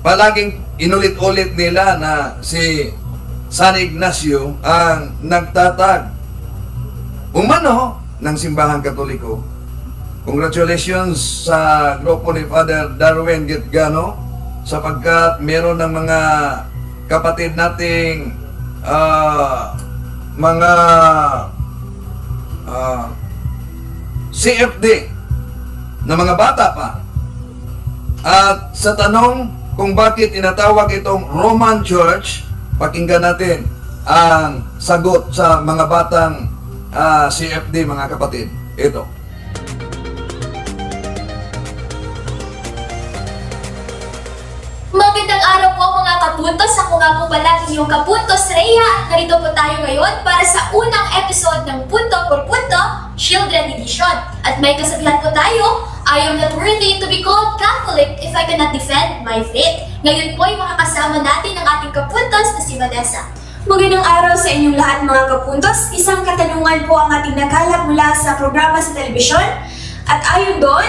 palaging inulit-ulit nila na si San Ignacio ang nagtatag umano ng simbahan Katoliko. Congratulations sa grupo ni Father Darwin Gitgano sapagkat meron ng mga kapatid nating mga CFD na mga bata pa. At sa tanong kung bakit tinatawag itong Roman Church, pakinggan natin ang sagot sa mga batang CFD, mga kapatid. Ito. Magandang araw po mga kapuntos. Ako nga po pala inyong kapuntos Rhea at narito po tayo ngayon para sa unang episode ng Punto por Punto Children Edition. At may kasabihan po tayo, I am not worthy to be called Catholic if I cannot defend my faith. Ngayon po ay makakasama natin ang ating kapuntos na si Vanessa. Magandang araw sa inyong lahat mga kapuntos. Isang katanungan po ang ating nagalap mula sa programa sa telebisyon. At ayon doon,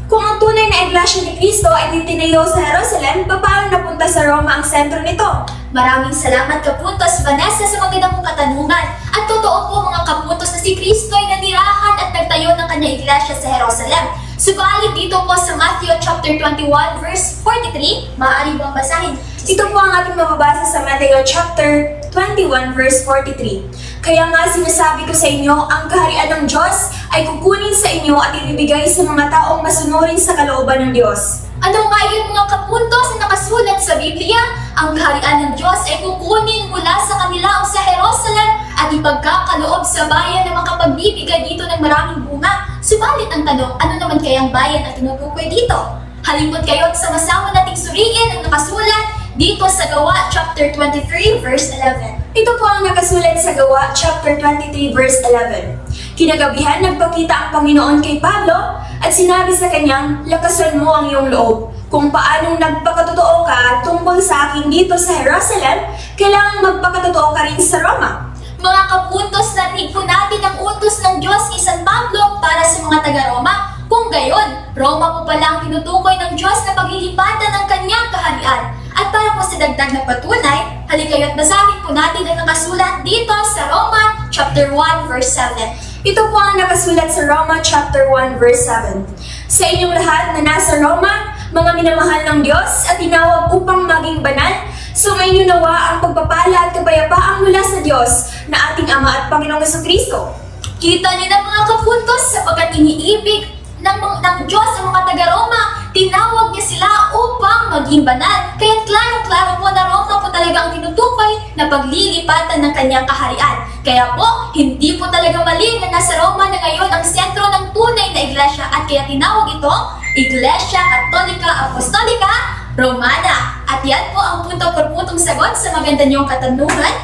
kung ang tunay na iglesia ni Cristo ay titinayo sa Jerusalem, paano napunta mapunta sa Roma ang sentro nito? Maraming salamat Kapuntos Vanessa sa magandang mong katanungan. At totoo po mga Kapuntos na si Kristo ay nanirahan at nagtayo ng kanyang iglesia sa Jerusalem. Subalit dito po sa Matthew chapter 21 verse 43, maaari bang basahin? Ito po ang ating mababasa sa Matthew chapter 21 verse 43. Kaya nga sinasabi ko sa inyo, ang kaharian ng Diyos ay kukunin sa inyo at ibibigay sa mga taong masunurin sa kalooban ng Diyos. Ano nga yun mga Kapuntos na nakasulat sa Biblia? Ang kaharian ng Diyos ay kukunin mula sa kanila o sa Jerusalem at ipagkakaloob sa bayan na makapagbibigay dito ng maraming bunga. Subalit ang tanong, ano naman kayang bayan at tinutukoy dito? Halipot kayo at sama-sama nating suriin ang nakasulat dito sa Gawa chapter 23 verse 11. Ito po ang nakasulat sa Gawa chapter 23 verse 11. Kinagabihan nagpakita ang Panginoon kay Pablo at sinabi sa kanyang, lakasan mo ang iyong loob. Kung paanong nagpakatotoo ka tungkol sa akin dito sa Jerusalem, kailangang magpakatotoo ka rin sa Roma. Mga Kapuntos, narinig po natin ang utos ng Diyos kay San Pablo para sa mga taga-Roma. Kung gayon, Roma po pala ang tinutukoy ng Diyos na paglilipatan ng kanyang kaharian. At para po sa dagdag na patunay, halikayo't basahin po natin ang nakasulat dito sa Roma chapter 1 verse 7. Ito po ang nakasulat sa Roma chapter 1 verse 7. Sa inyong lahat na nasa Roma, mga minamahal ng Diyos at tinawag upang maging banal, sumainyo nawa ang pagpapala at kapayapaang mula sa Diyos na ating Ama at Panginoong Jesucristo. Kita niyo na mga Kapuntos, sapagkat iniibig ng Diyos ang mga taga-Roma, tinawag niya sila upang maging banal. Kaya klaro-klaro po na Roma po talaga ang tinutukoy na paglilipatan ng kanyang kaharian. Kaya po, hindi po talaga mali na nasa Roma na ngayon ang sentro ng tunay na iglesia at kaya tinawag itong Iglesia Katolika Apostolika Romana. At yan po ang punto por puntong sagot sa maganda niyong katanungan.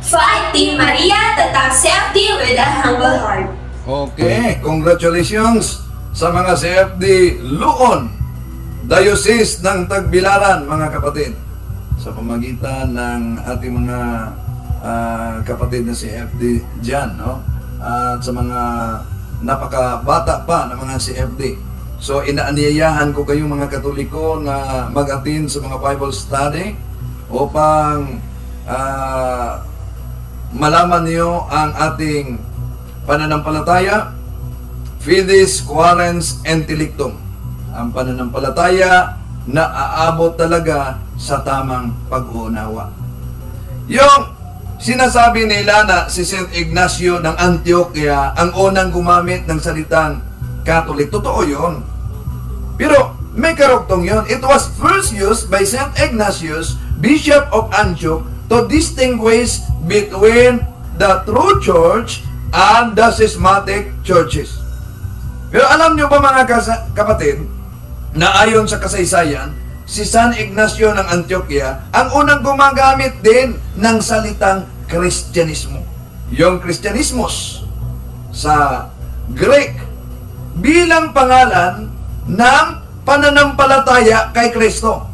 Fight Team Maria, tatag CFD with a humble heart. Okay, congratulations sa mga CFD Luon, Diocese ng Tagbilaran, mga kapatid. Sa pamagitan ng ating mga kapatid na CFD dyan, no? At sa mga napakabata pa na mga CFD. So, inaanyayahan ko kayong mga Katoliko na mag-attend sa mga Bible study upang malaman niyo ang ating pananampalataya, Fides, Quarens, Intellectum. Ang pananampalataya na aabot talaga sa tamang pag-uunawa. Yung sinasabi nila na si St. Ignacio ng Antioquia ang unang gumamit ng salitang Catholic. Totoo yun. Pero may karugtong yun. It was first used by St. Ignatius, Bishop of Antioch, to distinguish between the true church and the schismatic churches. Pero alam nyo ba mga kapatid, na ayon sa kasaysayan, si San Ignacio ng Antioquia ang unang gumagamit din ng salitang Kristyanismo. Yung Kristyanismos sa Greek bilang pangalan ng pananampalataya kay Kristo.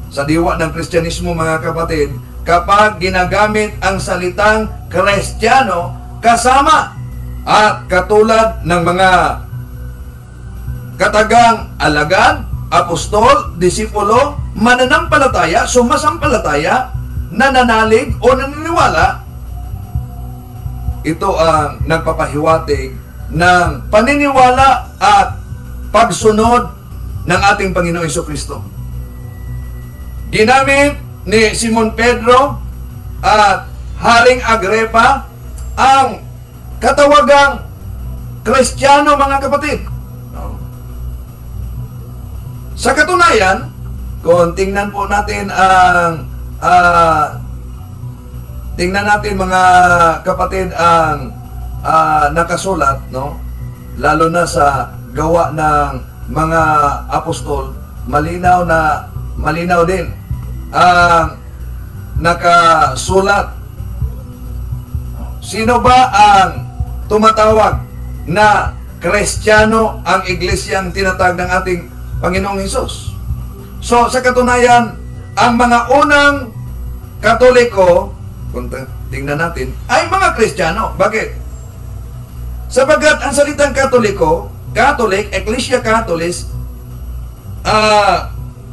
Sa diwa ng Kristyanismo mga kapatid, kapag ginagamit ang salitang Kristiyano kasama at katulad ng mga katagang alagad, apostol, disipulo, mananampalataya, sumasampalataya, nananalig o naniniwala, ito ang nagpapahiwatig ng paniniwala at pagsunod ng ating Panginoong Jesucristo. Ginamit ni Simon Pedro at Haring Agripa ang katawagang Kristiyano, mga kapatid. Sa katunayan, kung tingnan po natin ang tingnan natin mga kapatid ang nakasulat, no? Lalo na sa gawa ng mga apostol, malinaw din ang nakasulat. Sino ba ang tumatawag na Kristiyano ang iglesyang tinatag ng ating Panginoong Hesus? So, sa katunayan, ang mga unang Katoliko, kung tingnan natin, ay mga Kristiyano. Bakit? Sapagat ang salitang Katoliko, Catholic, Ecclesia Catholis,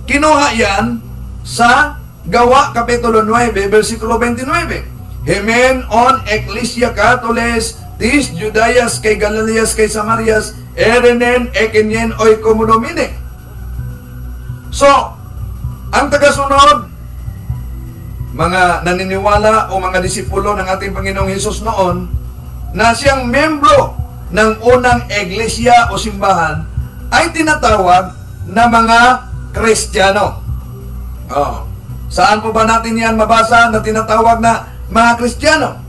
kinuha yan sa Gawa Kapitulo 9, versikulo 29. Hemen on Ecclesia Catoles, tis Judayas kay Galileas kay Samarias, erenen ekenyen oy komunomine. So, ang tagasunod, mga naniniwala o mga disipulo ng ating Panginoong Hesus noon, na siyang membro ng unang iglesia o simbahan, ay tinatawag na mga Kristiyano. Saan po ba natin yan mabasa na tinatawag na mga Kristiyano?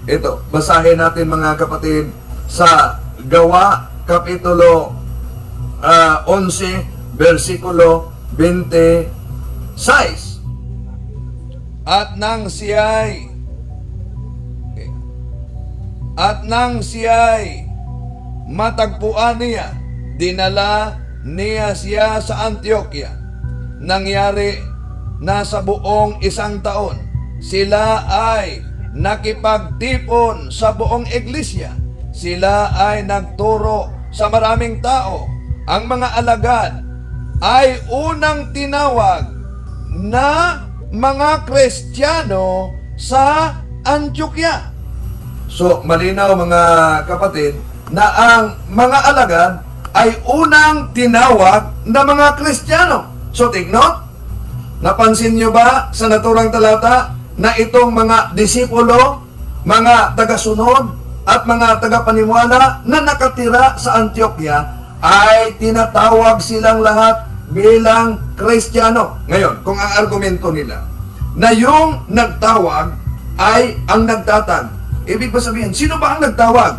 Ito, basahin natin mga kapatid sa Gawa Kapitulo 11, versikulo 26. At nang siya'y matagpuan niya, dinala niya siya sa Antioquia. Nangyari na sa buong 1 taon, sila ay nakipagtipon sa buong iglesia. Sila ay nagturo sa maraming tao. Ang mga alagad ay unang tinawag na mga Kristiyano sa Antioquia. So, malinaw mga kapatid na ang mga alagad ay unang tinawag na mga Kristiyano. So, take note. Napansin nyo ba sa naturang talata na itong mga disipulo, mga tagasunod, at mga tagapaniwala na nakatira sa Antioquia ay tinatawag silang lahat bilang Kristiyano. Ngayon, kung ang argumento nila na yung nagtawag ay ang nagtatag, ibig ba sabihin, sino ba ang nagtawag?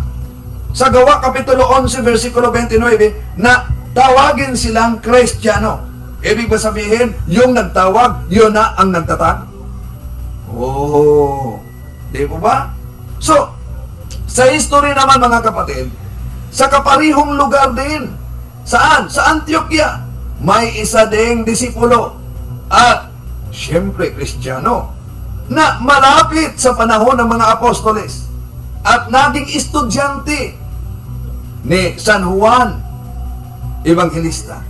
Sa Gawa Kapitulo 11, versikulo 29, na tawagin silang Kristiyano. Ibig ba sabihin, yung nagtawag, yun na ang nagtatag? Oh, di po ba? So, sa history naman mga kapatid, sa kaparihong lugar din, saan? Sa Antioquia, may isa ding disipulo at siyempre Kristiyano na malapit sa panahon ng mga apostoles at naging estudyante ni San Juan Evangelista.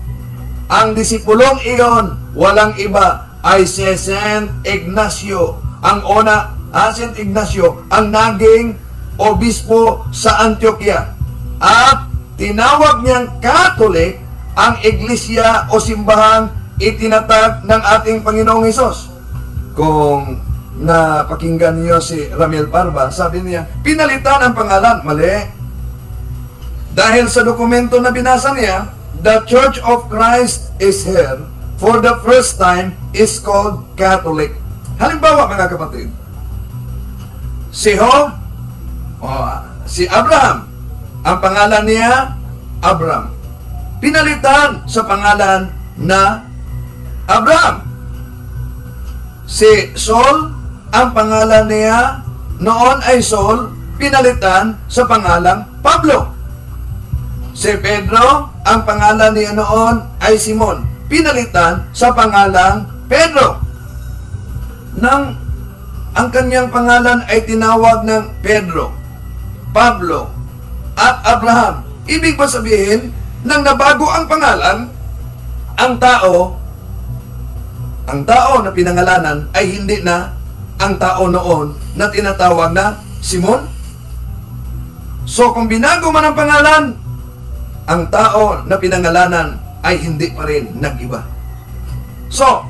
Ang disipulong iyon, walang iba, ay si Saint Ignacio. Ang una, Saint Ignacio, ang naging obispo sa Antioquia. At tinawag niyang Catholic ang iglesia o simbahang itinatag ng ating Panginoong Hesus. Kung napakinggan niyo si Ramiel Parva, sabi niya, pinalitan ang pangalan. Mali. Dahil sa dokumento na binasa niya, the Church of Christ is here for the first time is called Catholic. Halimbawa mga kapatid, si Abraham, ang pangalan niya Abram, pinalitan sa pangalan na Abraham. Si Saul, ang pangalan niya noon ay Saul, pinalitan sa pangalang Pablo. Si Pedro, ang pangalan niya noon ay Simon, pinalitan sa pangalang Pedro. Nang ang kanyang pangalan ay tinawag ng Pedro, Pablo, at Abraham. Ibig ba sabihin, nang nabago ang pangalan, ang tao na pinangalanan ay hindi na ang tao noon na tinatawag na Simon? So kung binago man ang pangalan, ang tao na pinangalanan ay hindi pa rin nag-iba. So,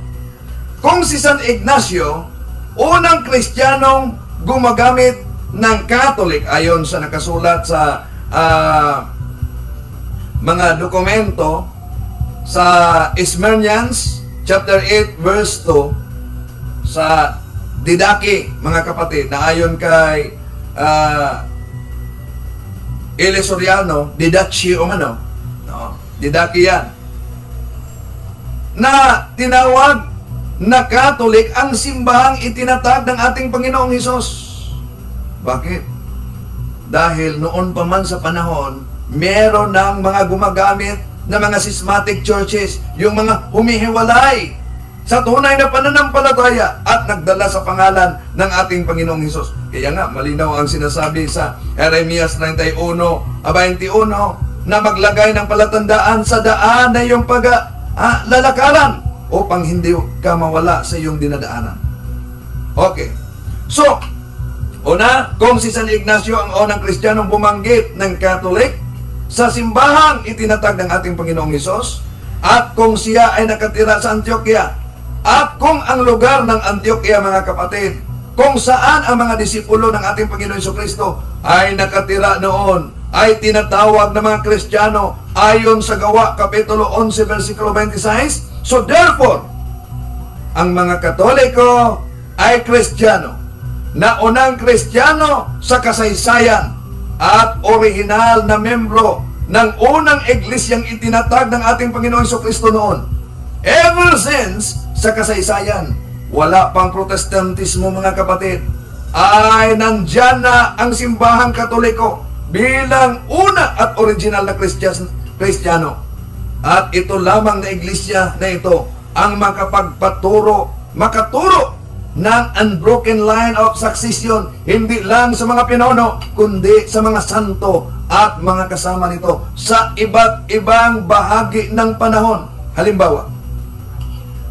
kung si San Ignacio, unang Kristiyanong gumagamit ng Catholic, ayon sa nakasulat sa mga dokumento sa Smyrnians, chapter 8, verse 2, sa Didaki, mga kapatid, na ayon kay Ile Soriano, Didachi o ano, Didaki yan, na tinawag na Catholic ang simbahang itinatag ng ating Panginoong Hesus. Bakit? Dahil noon pa man sa panahon, meron ng mga gumagamit na mga schismatic churches, yung mga humihiwalay sa tunay na pananampalataya at nagdala sa pangalan ng ating Panginoong Hesus. Kaya nga, malinaw ang sinasabi sa Jeremias 91:21 na maglagay ng palatandaan sa daan na yung lalakaran upang hindi ka mawala sa iyong dinadaanan. Okay. So, una, kung si San Ignacio ang unang Kristiyanong bumanggit ng Catholic sa simbahang itinatag ng ating Panginoong Hesus, at kung siya ay nakatira sa Antioquia, at kung ang lugar ng Antioquia, mga kapatid, kung saan ang mga disipulo ng ating Panginoon Jesucristo ay nakatira noon, ay tinatawag ng mga Kristiyano ayon sa Gawa, Kapitulo 11, versikulo 26. So therefore, ang mga Katoliko ay Kristiyano, na unang Kristiyano sa kasaysayan at orihinal na membro ng unang iglesyang itinatag ng ating Panginoon Jesucristo noon. Ever since, sa kasaysayan, wala pang Protestantismo, mga kapatid, ay nandyan na ang simbahang Katoliko bilang una at original na Kristiyano. At ito lamang na iglesia na ito ang makaturo ng unbroken line of succession, hindi lang sa mga pinuno, kundi sa mga santo at mga kasama nito sa iba't ibang bahagi ng panahon. Halimbawa,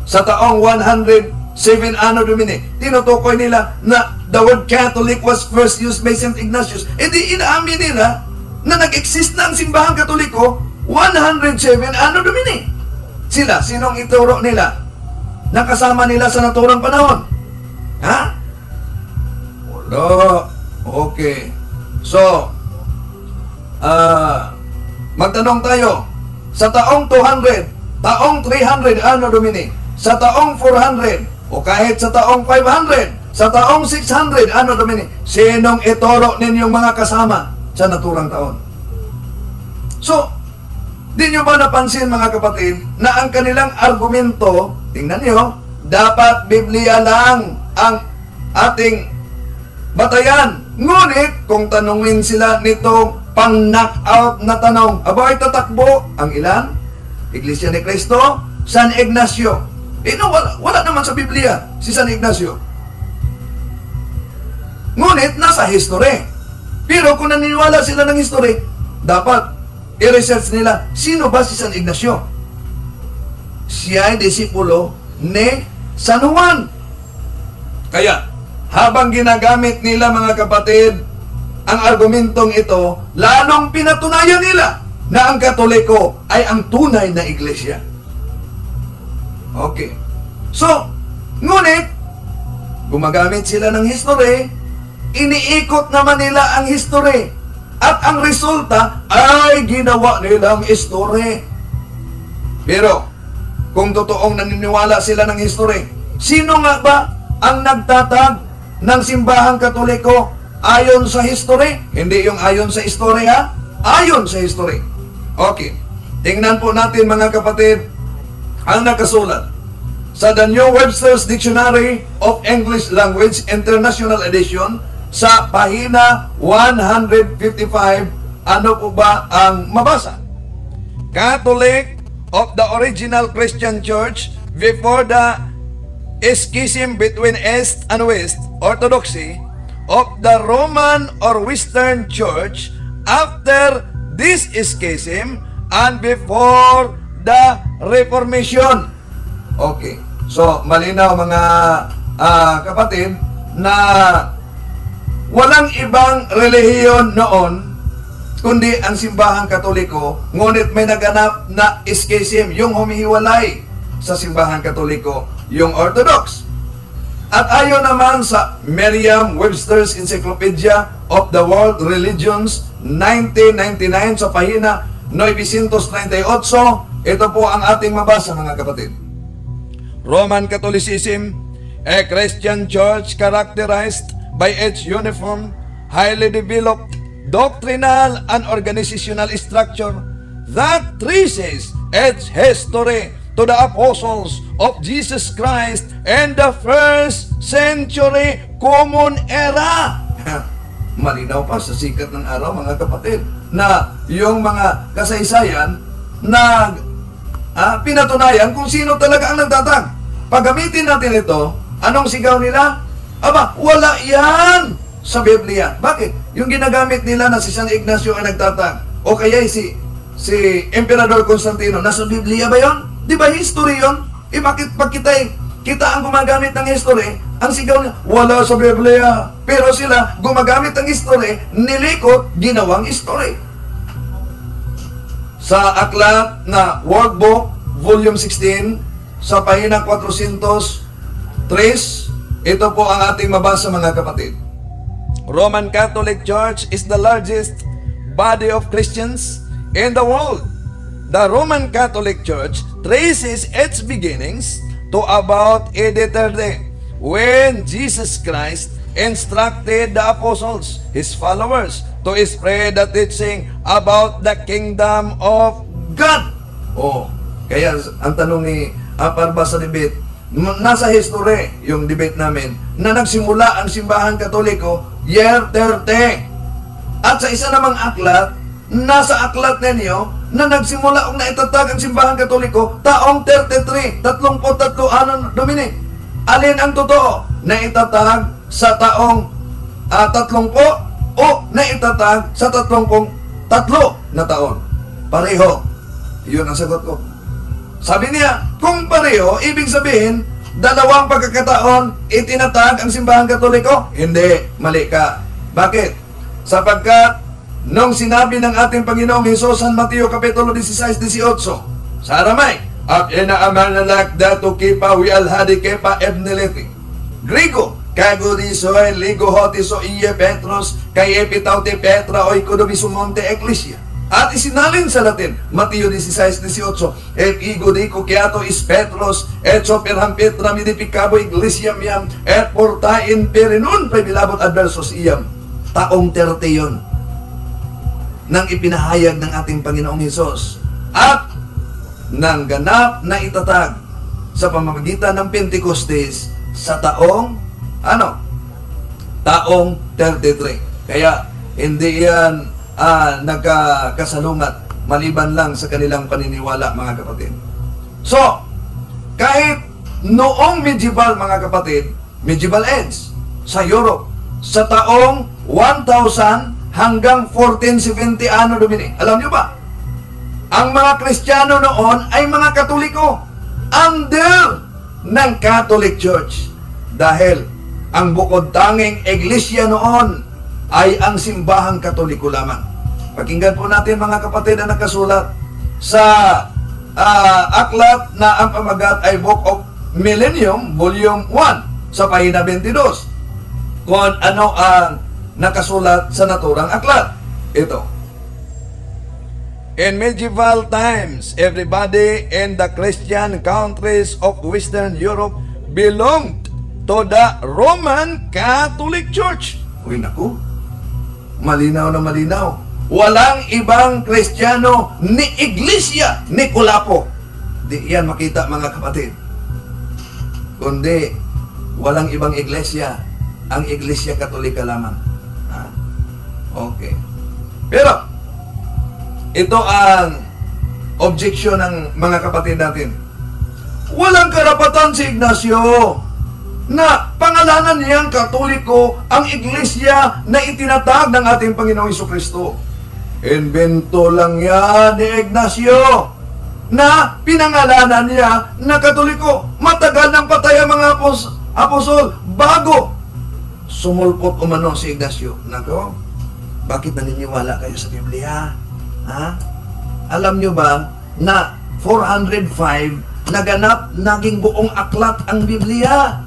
sa taong 107 Anno Domini, tinutukoy nila na the word Catholic was first used by St. Ignatius. E di inaamin nila na nag-exist na ang simbahang Katoliko 107 Anno Domini. Sila, sinong ituro nila? Nakasama nila sa naturang panahon. Ha? Wala. Okay. So, magtanong tayo, sa taong 200, taong 300 Anno Domini, sa taong 400, o kahit sa taong 500, sa taong 600 Anno Domini, sinong ituro ninyong mga kasama sa naturang taon? So, di nyo ba napansin, mga kapatid, na ang kanilang argumento, tingnan nyo, dapat Biblia lang ang ating batayan. Ngunit, kung tanungin sila nitong pang-knockout na tanong, aba ay tatakbo ang ilan? Iglesia ni Cristo, San Ignacio. Wala naman sa Biblia si San Ignacio. Ngunit, nasa history. Pero kung naniniwala sila ng history, dapat i-research nila, sino ba si San Ignacio? Siya ay disipulo ni San Juan. Kaya, habang ginagamit nila, mga kapatid, ang argumentong ito, lalong pinatunayan nila na ang Katoliko ay ang tunay na iglesia. Okay. So, ngunit, gumagamit sila ng history, iniikot naman nila ang history, at ang resulta ay ginawa nilang history. Pero, kung totoong naniniwala sila ng history, sino nga ba ang nagtatag ng simbahang Katoliko ayon sa history? Hindi yung ayon sa istorya, ayon sa history. Okay. Tingnan po natin, mga kapatid, ang nakasulat sa The New Webster's Dictionary of English Language International Edition sa pahina 155. Ano po ba ang mabasa? Catholic of the original Christian Church before the schism between East and West Orthodoxy of the Roman or Western Church after this schism and before the Reformation. Okay. So, malinaw, mga kapatid, na walang ibang relihiyon noon kundi ang simbahang Katoliko, ngunit may naganap na schism, yung humihiwalay sa simbahang Katoliko, yung Orthodox. At ayon naman sa Merriam-Webster's Encyclopedia of the World Religions 1999 sa pahina 938, ito po ang ating mabasa, mga kapatid. Roman Catholicism, a Christian church characterized by its uniform, highly developed doctrinal and organizational structure that traces its history to the apostles of Jesus Christ in the first century Common Era. Malinaw pa sa sikat ng araw, mga kapatid, na yung mga kasaysayan na pinatunayan kung sino talaga ang nagtatag. Paggamitin natin ito, anong sigaw nila? Aba, wala yan sa Biblia. Bakit? Yung ginagamit nila na si San Ignacio ay nagtatag, o kaya si Emperador Constantino, nasa Biblia ba yon? Di ba history yon? bakit pag kita ang gumagamit ng history, ang sigaw niya, wala sa Biblia. Pero sila, gumagamit ng history, nilikot, ginawang history. Sa aklat na Workbook, Volume 16, sa pahina 403, ito po ang ating mabasa mga kapatid. Roman Catholic Church is the largest body of Christians in the world. The Roman Catholic Church traces its beginnings to about AD 30, when Jesus Christ instructed the apostles, his followers, to spread the teaching about the kingdom of God. Kaya ang tanong ni Parba sa debate, nasa history yung debate namin, na nagsimula ang simbahan katoliko year 30. At sa isa namang aklat, nasa aklat ninyo, na nagsimula o naitatag ang simbahan katoliko taong 33, 33 anong Dominic. Alin ang totoo? Naitatag sa taong 30 o naitatag sa 33 na taon? Pareho. Yun ang sagot ko. Sabi niya, kung pareho, ibig sabihin, dalawang pagkakataon itinatag ang simbahan katoliko? Hindi, mali ka. Bakit? Sapagkat nung sinabi ng ating Panginoong Hesus San Mateo Kapitulo 16-18 sa Aramay, at inaamanalak dato kipa wi alhadi kepa ebneleti. Grigo, kagurisoy ligo hotiso iye Petros, kay epitaute Petra oy kudobisu-monte Ecclesia. At isinalin sa Latin, Mateo 16-18, et igo di kukiato is Petros, et soperham Petra midipikabo Ecclesia miyam, et portain perinun prebilabot adversos iyam. Taong 30 yun nang ipinahayag ng ating Panginoong Hesus. At nang ganap na itatag sa pamamagitan ng Pentecostes sa taong, taong 33. Kaya, hindi yan nagkakasalungat maliban lang sa kanilang paniniwala, mga kapatid. So, kahit noong medieval, mga kapatid, medieval age, sa Europe, sa taong 1000 hanggang 1470 Dominic. Alam nyo ba? Ang mga Kristiyano noon ay mga Katoliko under ng Catholic Church. Dahil ang bukod tanging iglesia noon ay ang simbahang Katoliko lamang. Pakinggan po natin mga kapatid na nakasulat sa aklat na ang pamagat ay Book of Millennium, Volume 1, sa pahina 22. Kung ano ang nakasulat sa naturang aklat. Ito. In medieval times, everybody in the Christian countries of Western Europe belonged to the Roman Catholic Church. Uy, naku. Malinaw na malinaw. Walang ibang Kristiyano ni Iglesia ni Kulapo. Di yan makita, mga kapatid. Kundi, walang ibang iglesia. Ang Iglesia Katolika lamang. Okay. Pero, ito ang objection ng mga kapatid natin. Walang karapatan si Ignacio na pangalanan niyang Katoliko ang iglesia na itinatag ng ating Panginoong Jesucristo. Invento lang yan ni Ignacio na pinangalanan niya na Katoliko. Matagal nang patay ang mga apostol bago sumulpot umano si Ignacio. Nako, bakit naniniwala kayo sa Biblia? Alam nyo ba na 405 naganap naging buong aklat ang Biblia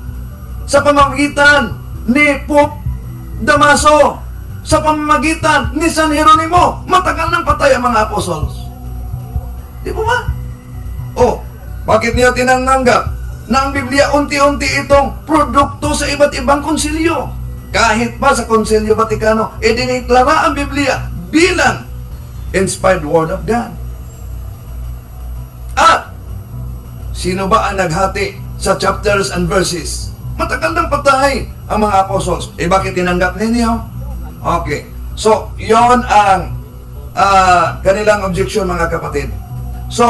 sa pamamagitan ni Pope Damaso, sa pamamagitan ni San Jeronimo? Matagal nang patay ang mga apostles. Di po ba? Bakit niya tinanggap na ang Biblia unti-unti itong produkto sa iba't ibang konsilyo? Kahit pa sa Konsilyo Vaticano, diniklara ang Biblia bilang inspired Word of God. At sino ba ang naghati sa chapters and verses? Matagal nang patay ang mga apostles. Bakit tinanggap ninyo? Okay. So, yon ang kanilang objection, mga kapatid. So,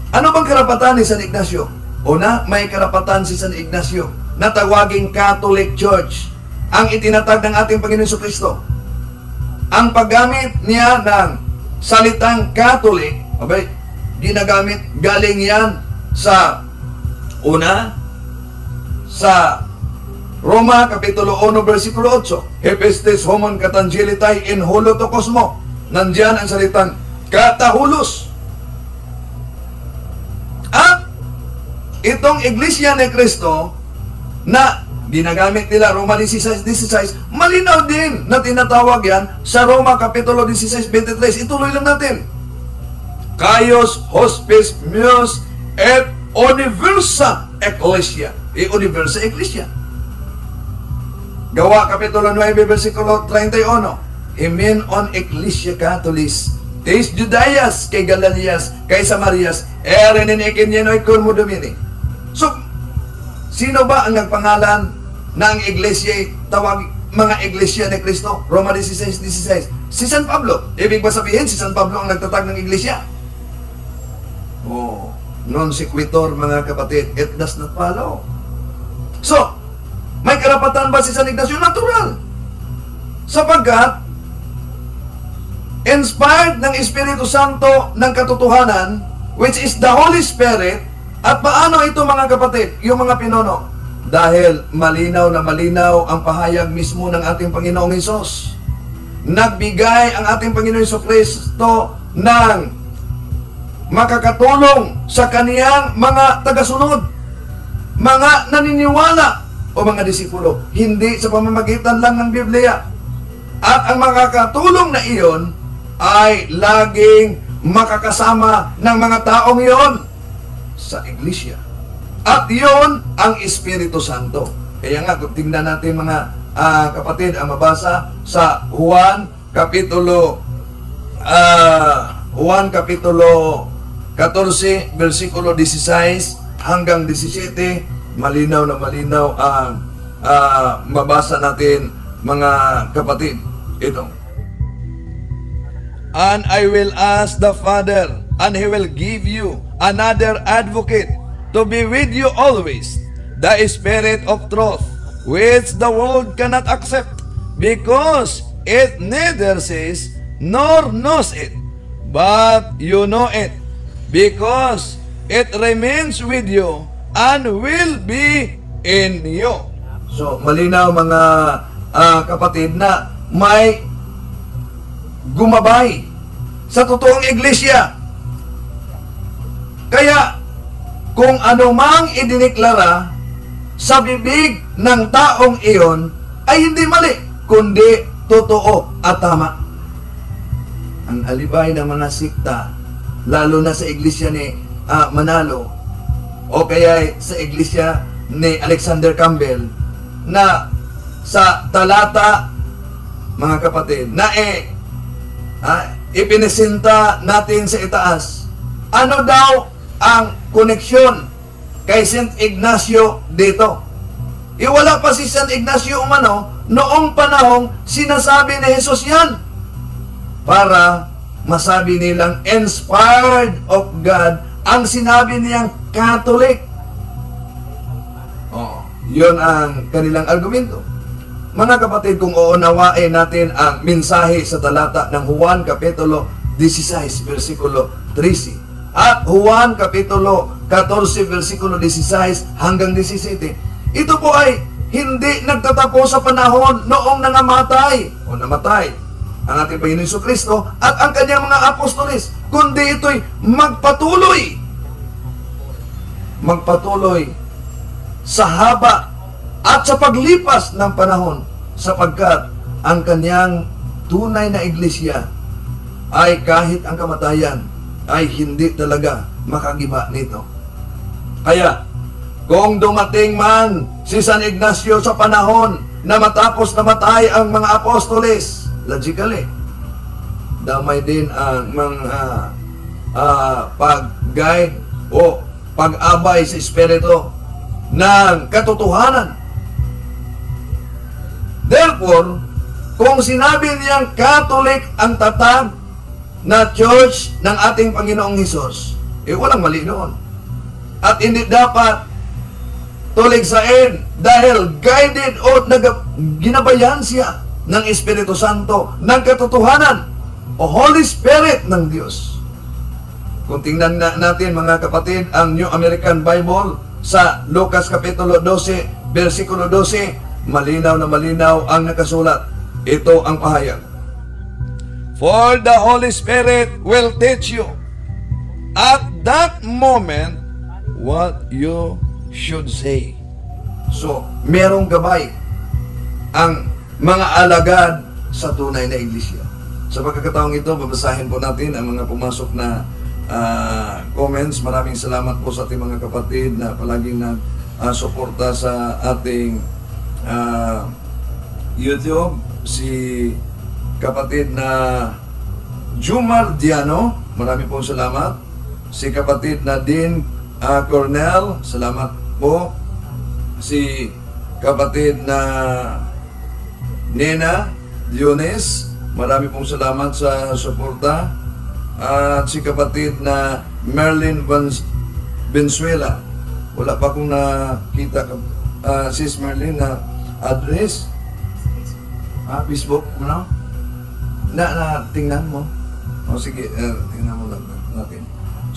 ano bang karapatan ni San Ignacio? Una, may karapatan si San Ignacio na tawaging Catholic Church ang itinatag ng ating Panginoon Jesucristo. Ang paggamit niya ng salitang Catholic, ginagamit, galing yan sa Roma Kapitulo 1 versikulo 8, Hepestes homon katangelitae in holoto cosmo. Nandiyan ang salitang katahulos. At itong Iglesia ni Cristo na ginagamit nila Roma 16:16, malinaw din na tinatawag yan sa Roma Kapitulo 16:23. Ituloy lang natin. Kaios, hospes, meos, et universa ecclesia. Universa ecclesia. Gawa Kapitulo 9, versikulo 31. Himen on ecclesia Catholis. Teis Judaias, kay Galalias, kay Samarias, erenin ikinyenoy kun mo domini. So, sino ba ang nagpangalan na ang iglesia tawag mga iglesia ni Cristo? Roma 16:16. Si San Pablo. Ibig ba sabihin, si San Pablo ang nagtatag ng iglesia? Oh, non sequitur mga kapatid. It does not follow. So, may karapatan ba si San Ignacio? Natural. Sapagkat, inspired ng Espiritu Santo ng katotohanan, which is the Holy Spirit. At paano ito mga kapatid, yung mga pinuno? Dahil malinaw na malinaw ang pahayag mismo ng ating Panginoong Hesus. Nagbigay ang ating Panginoong Jesucristo ng makakatulong sa kaniyang mga tagasunod, mga naniniwala o mga disipulo, hindi sa pamamagitan lang ng Biblia. At ang makakatulong na iyon ay laging makakasama ng mga taong iyon sa iglesia. At iyon ang Espiritu Santo. Kaya nga, kung tingnan natin mga kapatid, ang mabasa sa Juan Kapitulo 14, versikulo 16 hanggang 17, malinaw na malinaw ang mabasa natin mga kapatid. Ito. And I will ask the Father, and He will give you another advocate to be with you always, the Spirit of truth, which the world cannot accept, because it neither sees nor knows it, but you know it, because it remains with you and will be in you. So, malinaw mga kapatid na may gumabay sa totoong iglesia. Kaya, kung anumang idiniklara sa bibig ng taong iyon ay hindi mali, kundi totoo at tama. Ang alibay ng mga sikta, lalo na sa iglesia ni Manalo, o kaya sa iglesia ni Alexander Campbell, na sa talata, mga kapatid, na ipinisinta natin sa itaas, ano daw ang koneksyon kay St. Ignacio dito? Wala pa si St. Ignacio umano, noong panahong sinasabi ni Jesus yan, para masabi nilang inspired of God ang sinabi niyang Catholic. Yun ang kanilang argumento. Mga kapatid, kung uunawain natin ang mensahe sa talata ng Juan Kapitulo 16, versikulo 13, at Juan Kapitulo 14, versikulo 16 hanggang 17, ito po ay hindi nagtatapos sa panahon noong namatay ang ating Panginoon Jesucristo at ang kanyang mga apostoles, kundi ito'y magpatuloy sa haba at sa paglipas ng panahon, sapagkat ang kanyang tunay na iglesia ay kahit ang kamatayan ay hindi talaga makagiba nito. Kaya, kung dumating man si San Ignacio sa panahon na matapos namatay ang mga apostoles, logically, damay din ang mga pag-guide o pag-abay sa Espiritu ng katotohanan. Therefore, kung sinabi niyang Catholic ang tatag na church ng ating Panginoong Hesus, walang mali doon. At hindi dapat tuligsain dahil guided o ginabayan siya ng Espiritu Santo, ng katotohanan o Holy Spirit ng Diyos. Kung tingnan natin mga kapatid, ang New American Bible sa Lucas Kapitulo 12, versikulo 12, malinaw na malinaw ang nakasulat. Ito ang pahayag. For the Holy Spirit will teach you at that moment what you should say. So, merong gabay ang mga alagad sa tunay na iglesia. Sa pagkakataong ito, babasahin po natin ang mga pumasok na comments. Maraming salamat po sa ating mga kapatid na palaging nag-suporta sa ating YouTube. Si kapatid na Jumar Diano, marami pong salamat. Si kapatid na Dean Cornell, salamat po. Si kapatid na Nena Diones, marami pong salamat sa suporta. At si kapatid na Merlin Venezuela, wala pa akong nakita sis Merlin na address. Facebook, ano? Na tingnan mo. O sige, tingnan mo lang natin.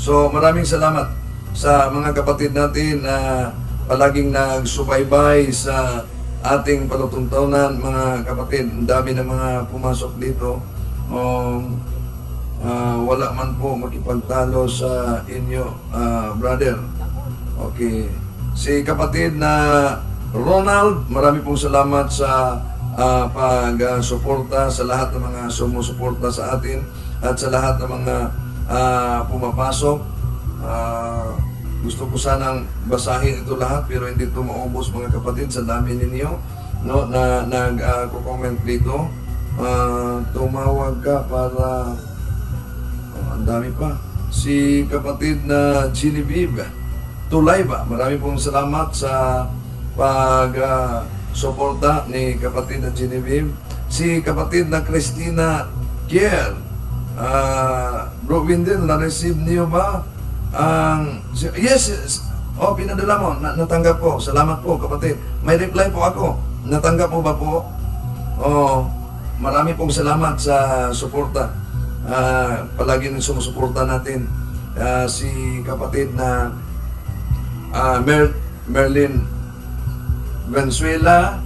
So, maraming salamat sa mga kapatid natin na palaging nagsubaybay sa ating palutuntunan, mga kapatid. Ang dami ng mga pumasok dito. Wala man po makipagtalo sa inyo, brother. Okay. Si kapatid na Ronald, marami pong salamat sa pag-suporta sa lahat ng mga sumusuporta sa atin at sa lahat ng mga pumapasok. Gusto ko sanang basahin ito lahat pero hindi ito maubos, mga kapatid, sa dami ninyo, no, na nag-comment dito. Tumawag ka para ang dami pa. Si kapatid na Genevieve Tulayba, marami pong salamat sa suporta ni kapatid na Genevieve. Si kapatid na Christina Kier, Bro Windel, na-receive niyo ba ang yes, pinadala mo, natanggap ko. Salamat po kapatid, may reply po ako. Natanggap mo ba po? Marami pong salamat sa suporta. Palagi nang sumusuporta natin. Si kapatid na Merlin Venezuela,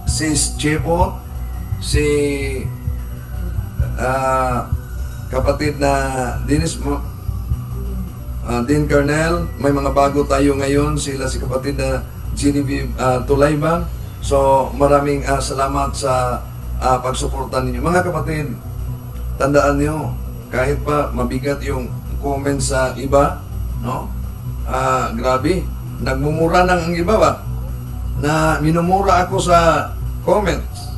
sis Chepo, si kapatid na Dean Cornell. May mga bago tayo ngayon, sila si kapatid na Genevieve Tulayba. So maraming salamat sa pagsuporta ninyo, mga kapatid. Tandaan niyo, kahit pa mabigat yung comment sa iba, no? Grabe, nagmumura ng iba ba? Na minumura ako sa comments.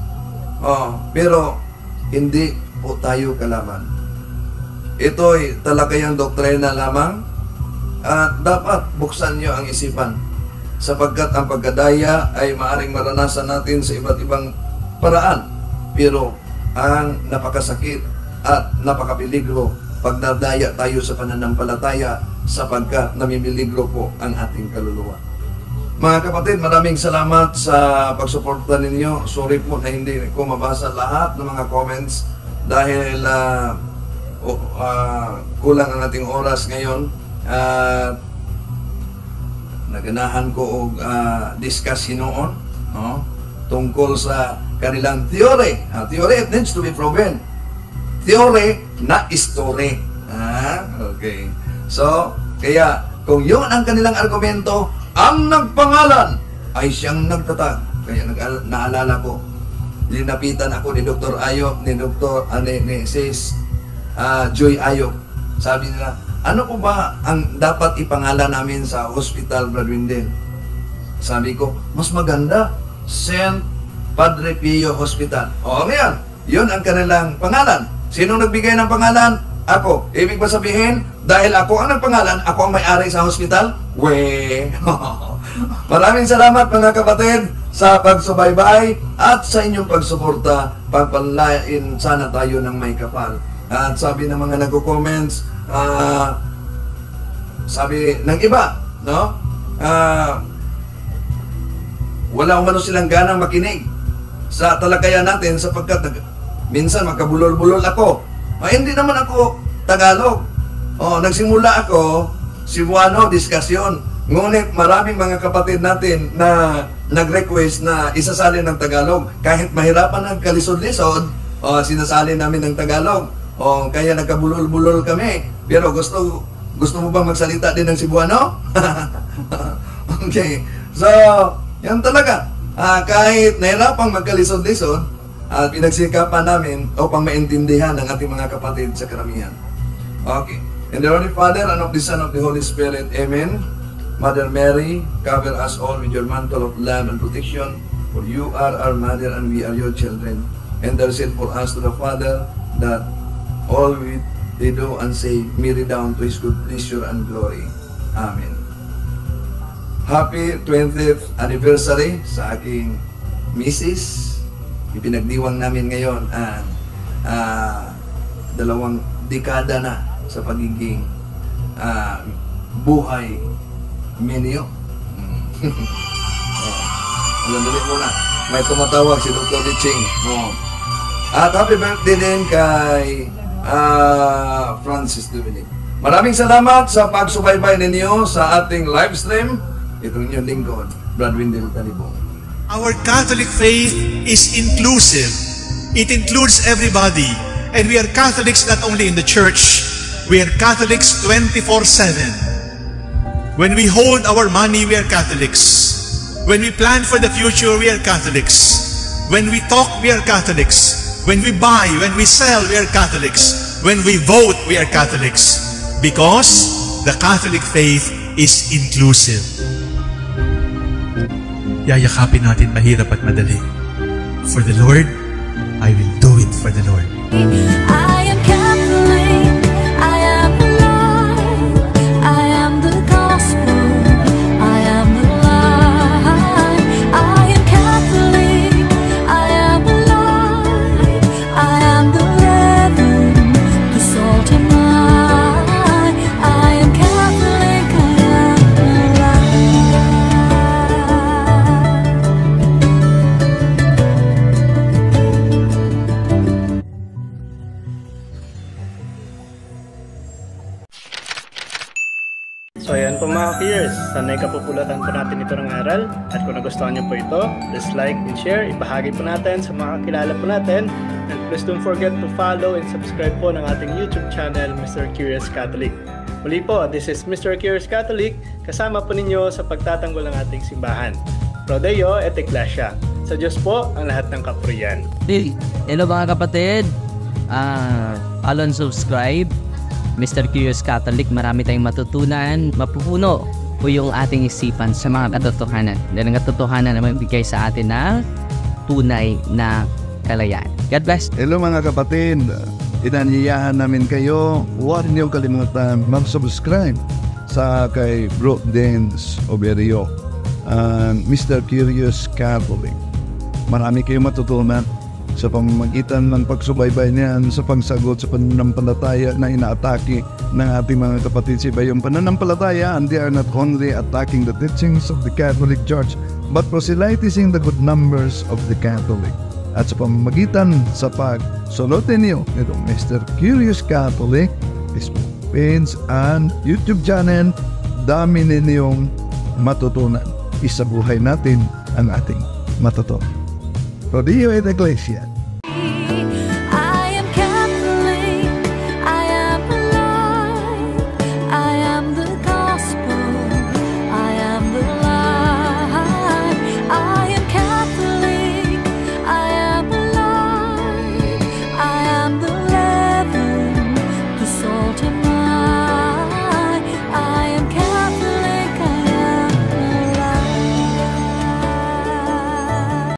Pero hindi po tayo kalaban. Ito'y talakayang doktrina lamang at dapat buksan nyo ang isipan, sapagkat ang pagkadaya ay maaring maranasan natin sa iba't ibang paraan. Pero ang napakasakit at napakapiligro pag nadaya tayo sa pananampalataya, sapagkat namimiligro po ang ating kaluluwa. Mga kapatid, maraming salamat sa pagsuporta ninyo. Sorry po na hindi ko mabasa lahat ng mga comments dahil kulang ang ating oras ngayon. Naganahan ko discuss noon, no? Tungkol sa kanilang theory. Theory, it needs to be proven. Theory na story. Okay. So, kaya kung yun ang kanilang argumento, ang nagpangalan ay siyang nagtatag. Kaya naalala ko, linapitan ako ni Dr. Ayop, ni Dr. ni Sis Joy Ayop. Sabi nila, ano po ba ang dapat ipangalan namin sa hospital, Brother Windel? Sabi ko, mas maganda, St. Padre Pio Hospital. Ngayon, yun ang kanilang pangalan. Sinong nagbigay ng pangalan? Ako. Ibig ba sabihin, dahil ako ang nagpangalan, ako ang may-ari sa hospital? Maraming salamat mga kapatid sa pagsubaybay at sa inyong pagsuporta. Pagpalain sana tayo ng may kapal. At sabi ng mga nagko-comments, sabi ng iba, no? Wala umano silang ganang makinig sa talakayan natin sapagkat minsan makabulol-bulol ako. Hindi naman ako Tagalog. nagsimula ako, Cebuano, diskusyon. Ngunit maraming mga kapatid natin na nag-request na isasali ng Tagalog. Kahit mahirapan ang kalisod-lisod, sinasali namin ng Tagalog. Kaya nagkabulol-bulol kami. Pero gusto mo bang magsalita din ng Cebuano? Okay. So, yan talaga. Kahit nahirapang magkalisod-lisod, pinagsikapan namin upang maintindihan ng ating mga kapatid sa karamihan. Okay. In the Holy Father, and of the Son, of the Holy Spirit. Amen. Mother Mary, cover us all with your mantle of love and protection, for you are our mother and we are your children. Intercede for us to the Father, that all we do and say may redound to His good pleasure and glory. Amen. Happy 20th anniversary sa aking misis. Ipinagdiwang namin ngayon ang 2 dekada na sa pagiging buhay minyo. Alam muna, may tumatawag si Dr. Liching. At happy birthday din kay Francis Dominic. Maraming salamat sa pagsubaybay ninyo sa ating live stream. Itong inyong lingkod, Brad Wendell Talibong. Our Catholic faith is inclusive. It includes everybody. And we are Catholics not only in the church, we are Catholics 24/7. When we hold our money, we are Catholics. When we plan for the future, we are Catholics. When we talk, we are Catholics. When we buy, when we sell, we are Catholics. When we vote, we are Catholics. Because the Catholic faith is inclusive. Yayakapin natin mahirap at madali. For the Lord, I will do it for the Lord. I am Catholic, I am alive, I am the gospel, I am the light. I am Catholic, I am alive, I am the leaven, the salt and light. I am Catholic, I am alive. So ayan po mga peers, sanay kapupulatan po natin ito ng aral. At kung nagustuhan niyo po ito, please like and share, ibahagi po natin sa mga kakilala po natin. And please don't forget to follow and subscribe po ng ating YouTube channel, Mr. Curious Catholic. Muli po, this is Mr. Curious Catholic, kasama po ninyo sa pagtatanggol ng ating simbahan. Pro Deo et Ecclesia. Sa Diyos po ang lahat ng kapurian. Hello mga kapatid, follow and subscribe Mr. Curious Catholic. Marami tayong matutunan, mapupuno po yung ating isipan sa mga katotohanan. Dahil ang katotohanan na magbigay sa atin ng tunay na kalayaan. God bless. Hello mga kapatid, inanyayahan namin kayo, huwag niyong kalimutan mag-subscribe sa kay Bro Dance Oberio, Mr. Curious Catholic. Marami kayong matutunan sa pamamagitan ng pagsubaybay niyan sa pagsagot sa pananampalataya na inaatake ng ating mga kapatid sa iba. Yung pananampalataya, and they are not only attacking the teachings of the Catholic Church, but proselytizing the good numbers of the Catholic. At sa pamamagitan sa pagsulotin niyo nitong Mr. Curious Catholic, Facebook page and YouTube channel, dami ninyong matutunan. Isabuhay natin ang ating matutunan. Pro Deo et Ecclesia.